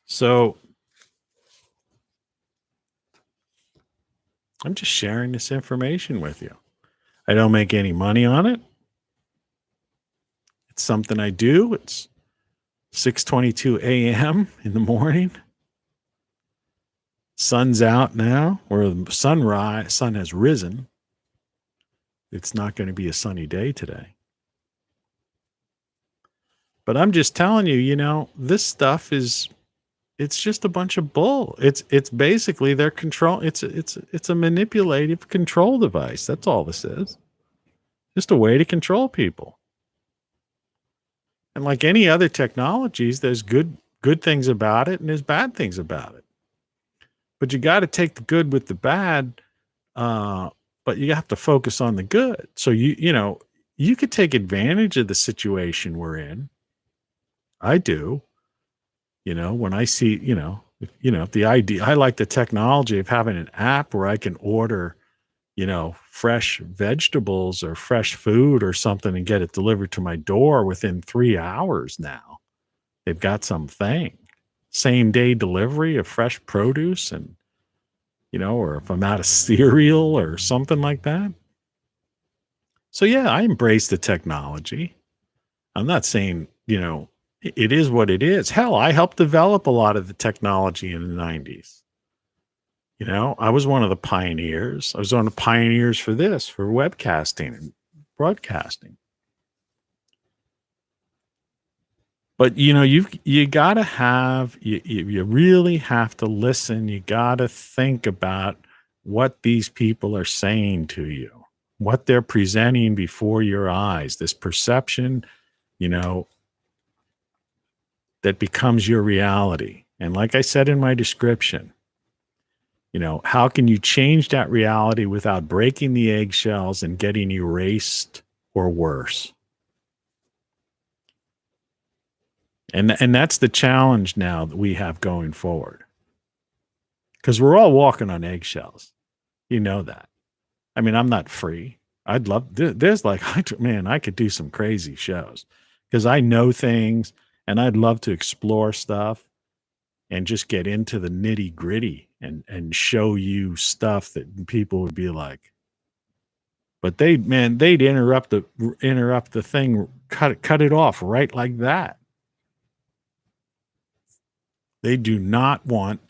So I'm just sharing this information with you. I don't make any money on it. It's something I do. It's 6:22 a.m. in the morning. Sun's out now, or the sun has risen. It's not going to be a sunny day today. But I'm just telling you, this stuff it's just a bunch of bull. It's basically their control. It's a manipulative control device. That's all this is. Just a way to control people. And like any other technologies, there's good things about it and there's bad things about it. But you got to take the good with the bad, but you have to focus on the good. So you could take advantage of the situation we're in. I do. When I see, the idea, I like the technology of having an app where I can order, fresh vegetables or fresh food or something and get it delivered to my door within 3 hours now. They've got something. Same day delivery of fresh produce and, or if I'm out of cereal or something like that. So yeah, I embrace the technology. I'm not saying, it is what it is. Hell, I helped develop a lot of the technology in the 90s. I was one of the pioneers. I was one of the pioneers for webcasting and broadcasting. But you gotta you really have to listen. You gotta think about what these people are saying to you, what they're presenting before your eyes. This perception, that becomes your reality. And like I said in my description, how can you change that reality without breaking the eggshells and getting erased or worse? And that's the challenge now that we have going forward. Because we're all walking on eggshells. You know that. I mean, I'm not free. I'd love, there's like, man, I could do some crazy shows because I know things and I'd love to explore stuff and just get into the nitty gritty and show you stuff that people would be like, but they'd interrupt the thing, cut it off right like that. They do not want,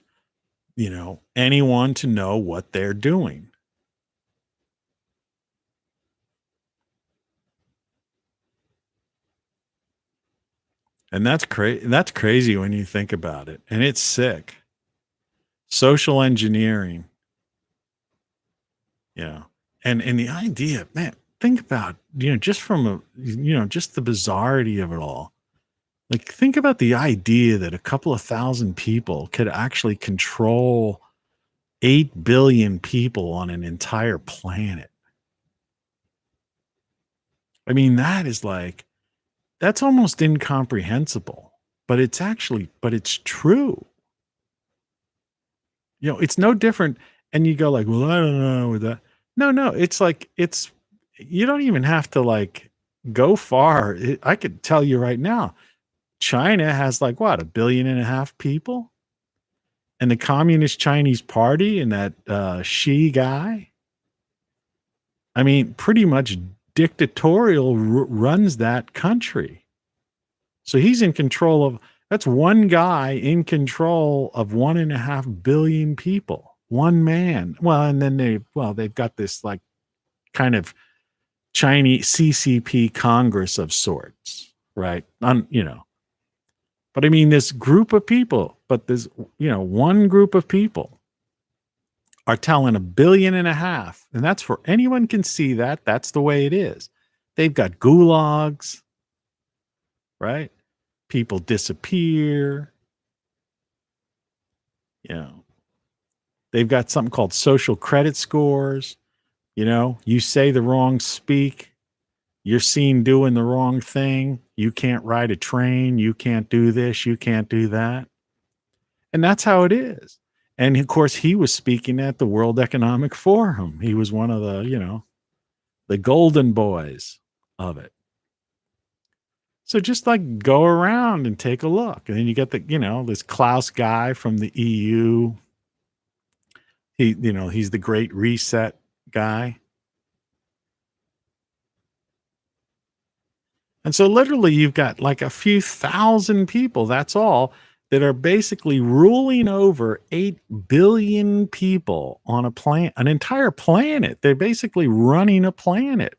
anyone to know what they're doing. And that's crazy when you think about it. And it's sick. Social engineering. Yeah. And the idea, man, think about, just from just the bizarrety of it all. Like, think about the idea that a couple of thousand people could actually control 8 billion people on an entire planet. I mean, that's almost incomprehensible, but it's true. It's no different. And you go like, well, I don't know with that. No, it's like, you don't even have to like go far. I could tell you right now, China has like what, 1.5 billion people? And the Communist Chinese Party and that Xi guy, I mean, pretty much dictatorial runs that country. So he's in control of, that's one guy in control of 1.5 billion people. One man. Well, and then they've got this like kind of Chinese CCP Congress of sorts, right? But I mean, this group of people, but this, one group of people are telling 1.5 billion, and that's for anyone can see that. That's the way it is. They've got gulags, right? People disappear. They've got something called social credit scores. You say the wrong speak, you're seen doing the wrong thing. You can't ride a train. You can't do this. You can't do that. And that's how it is. And of course, he was speaking at the World Economic Forum. He was one of the golden boys of it. So just like go around and take a look. And then you get this Klaus guy from the EU. He's the Great Reset guy. And so literally you've got like a few thousand people, that's all, that are basically ruling over 8 billion people on an entire planet. They're basically running a planet.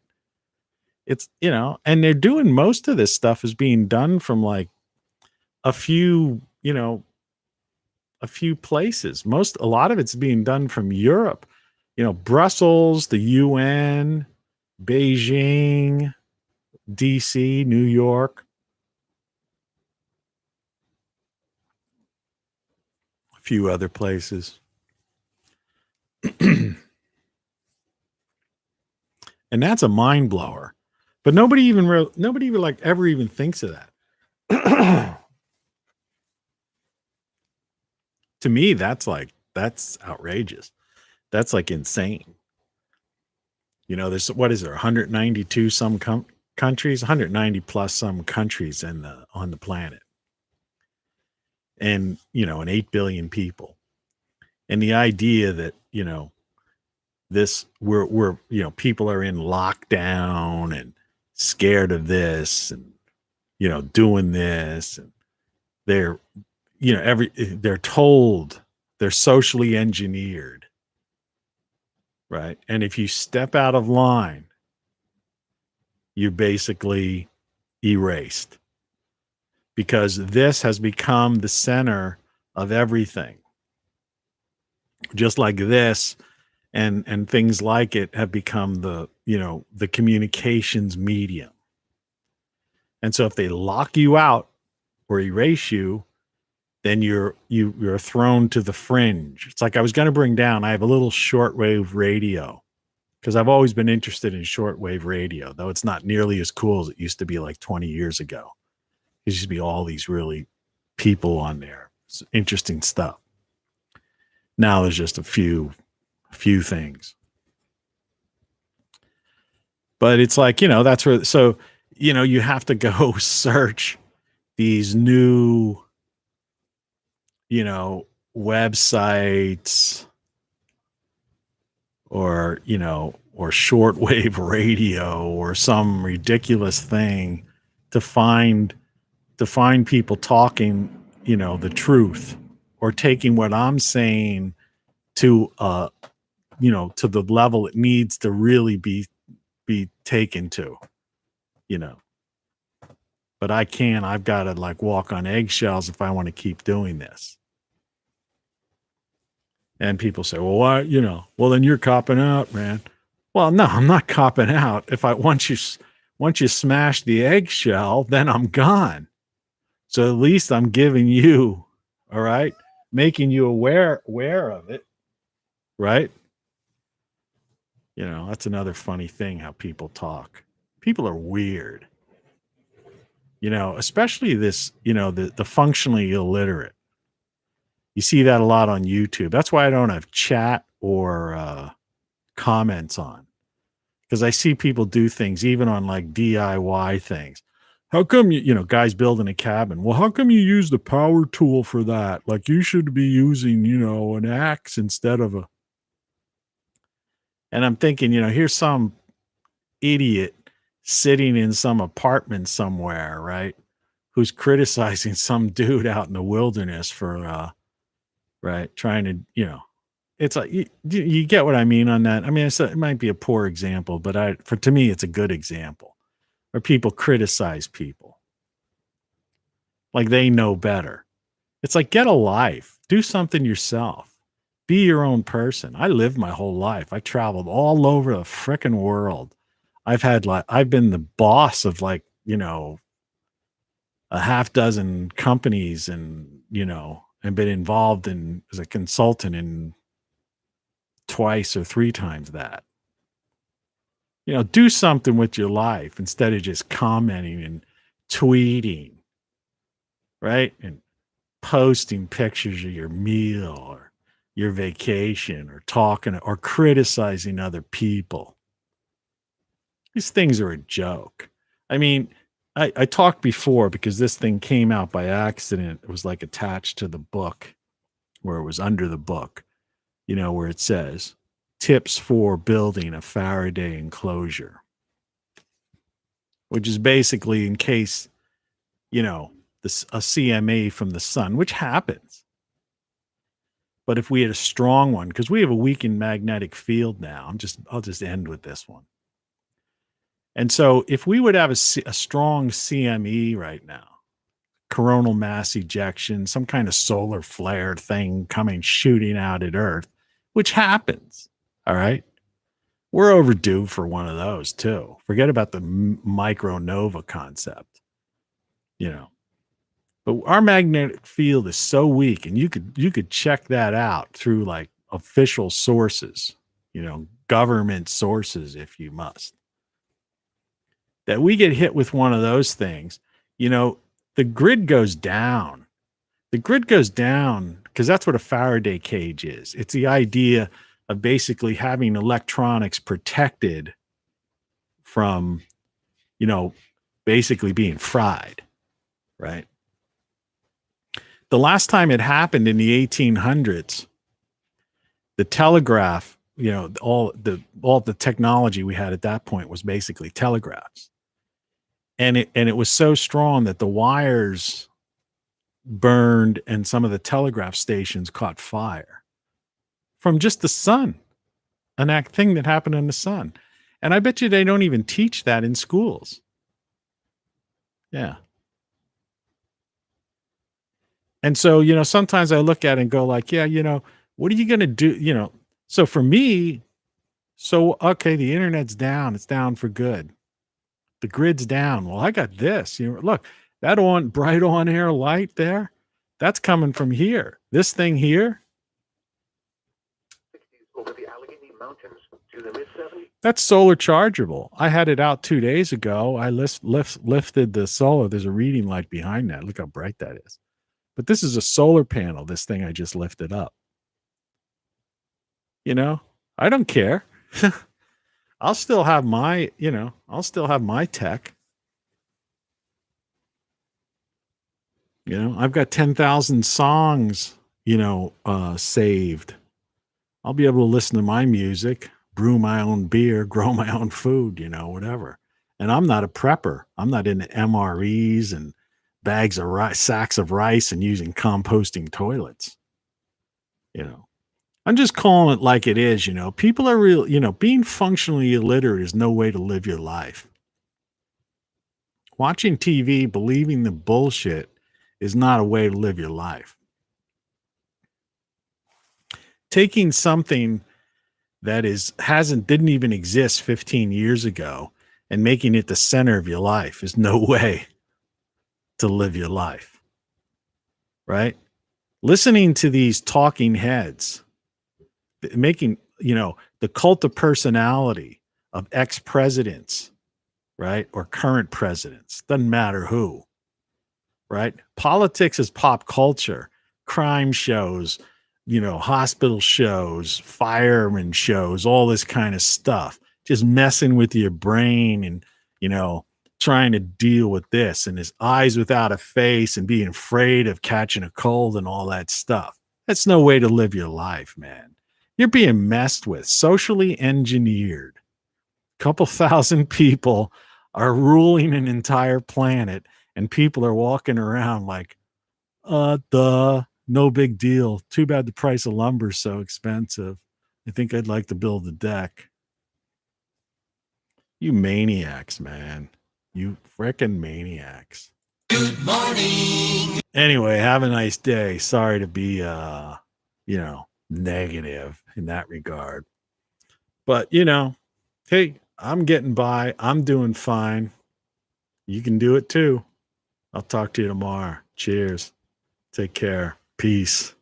It's, and they're doing most of this stuff is being done from like a few places. A lot of it's being done from Europe, Brussels, the UN, Beijing, DC, New York, a few other places. And that's a mind blower. But nobody even like ever even thinks of that. To me, that's outrageous. That's like insane. There's, what is there, 192 some countries, 190 plus some countries on the planet. And, and 8 billion people. And the idea that, we're people are in lockdown and scared of this and, doing this, and they're, they're told, they're socially engineered, right? And if you step out of line, you're basically erased, because this has become the center of everything. Just like this and things like it have become the communications medium. And so if they lock you out or erase you, then you're thrown to the fringe. It's like I was going to bring down, I have a little shortwave radio, because I've always been interested in shortwave radio, though it's not nearly as cool as it used to be like 20 years ago. There used to be all these really people on there. It's interesting stuff. Now there's just a few things. But it's like, that's where, so, you have to go search these new, websites or shortwave radio or some ridiculous thing to find people talking, the truth, or taking what I'm saying to, to the level it needs to really be taken to, but I've got to like walk on eggshells if I want to keep doing this. And people say, well, why, well, then you're copping out, man. Well, no, I'm not copping out. If once you smash the eggshell, then I'm gone. So at least I'm giving you, all right, making you aware of it, right? That's another funny thing, how people talk. People are weird. Especially this, the functionally illiterate. You see that a lot on YouTube. That's why I don't have chat or comments on, because I see people do things even on like DIY things. How come guys building a cabin? Well, how come you use the power tool for that? Like you should be using, an axe instead of a. And I'm thinking, here's some idiot sitting in some apartment somewhere, right? Who's criticizing some dude out in the wilderness for, right, trying to, it's like you get what I mean on that. I mean, it might be a poor example, but to me, it's a good example where people criticize people like they know better. It's like, get a life, do something yourself, be your own person. I lived my whole life. I traveled all over the frickin' world. I've been the boss of like, a half dozen companies and, and been involved as a consultant in twice or three times that. Do something with your life instead of just commenting and tweeting, right? And posting pictures of your meal or your vacation or talking or criticizing other people. These things are a joke. I mean, I talked before because this thing came out by accident. It was like attached to the book where it was under the book, where it says tips for building a Faraday enclosure, which is basically in case, a CMA from the sun, which happens. But if we had a strong one, because we have a weakened magnetic field now, I'll just end with this one. And so if we would have a strong CME right now, coronal mass ejection, some kind of solar flare thing shooting out at Earth, which happens, all right? We're overdue for one of those too. Forget about the micronova concept, But our magnetic field is so weak, and you could check that out through like official sources, government sources if you must. That we get hit with one of those things, the grid goes down. The grid goes down because that's what a Faraday cage is. It's the idea of basically having electronics protected from, basically being fried, right? The last time it happened in the 1800s, the telegraph, all the technology we had at that point was basically telegraphs. And it was so strong that the wires burned and some of the telegraph stations caught fire from just the sun, an thing that happened in the sun. And I bet you they don't even teach that in schools. Yeah. And so, sometimes I look at it and go like, yeah, what are you going to do? So for me, okay, the internet's down. It's down for good. The grid's down. Well, I got this. Look, that bright on air light there, that's coming from here. This thing here, Over the Allegheny Mountains to the mid-70s. That's solar chargeable. I had it out 2 days ago. I lifted the solar. There's a reading light behind that. Look how bright that is. But this is a solar panel, this thing I just lifted up. I don't care. I'll still have my, tech. I've got 10,000 songs, saved. I'll be able to listen to my music, brew my own beer, grow my own food, whatever. And I'm not a prepper. I'm not into MREs and bags of rice, sacks of rice, and using composting toilets. I'm just calling it like it is. People are real, being functionally illiterate is no way to live your life. Watching TV, believing the bullshit is not a way to live your life. Taking something that didn't even exist 15 years ago and making it the center of your life is no way to live your life. Right? Listening to these talking heads, making, the cult of personality of ex-presidents, right? Or current presidents, doesn't matter who, right? Politics is pop culture, crime shows, hospital shows, fireman shows, all this kind of stuff, just messing with your brain and, trying to deal with this and his eyes without a face and being afraid of catching a cold and all that stuff. That's no way to live your life, man. You're being messed with, socially engineered. A couple thousand people are ruling an entire planet and people are walking around like, no big deal. Too bad the price of lumber's so expensive. I think I'd like to build a deck. You maniacs, man. You frickin' maniacs. Good morning. Anyway, have a nice day. Sorry to be negative in that regard. But hey, I'm getting by. I'm doing fine. You can do it too. I'll talk to you tomorrow. Cheers. Take care. Peace.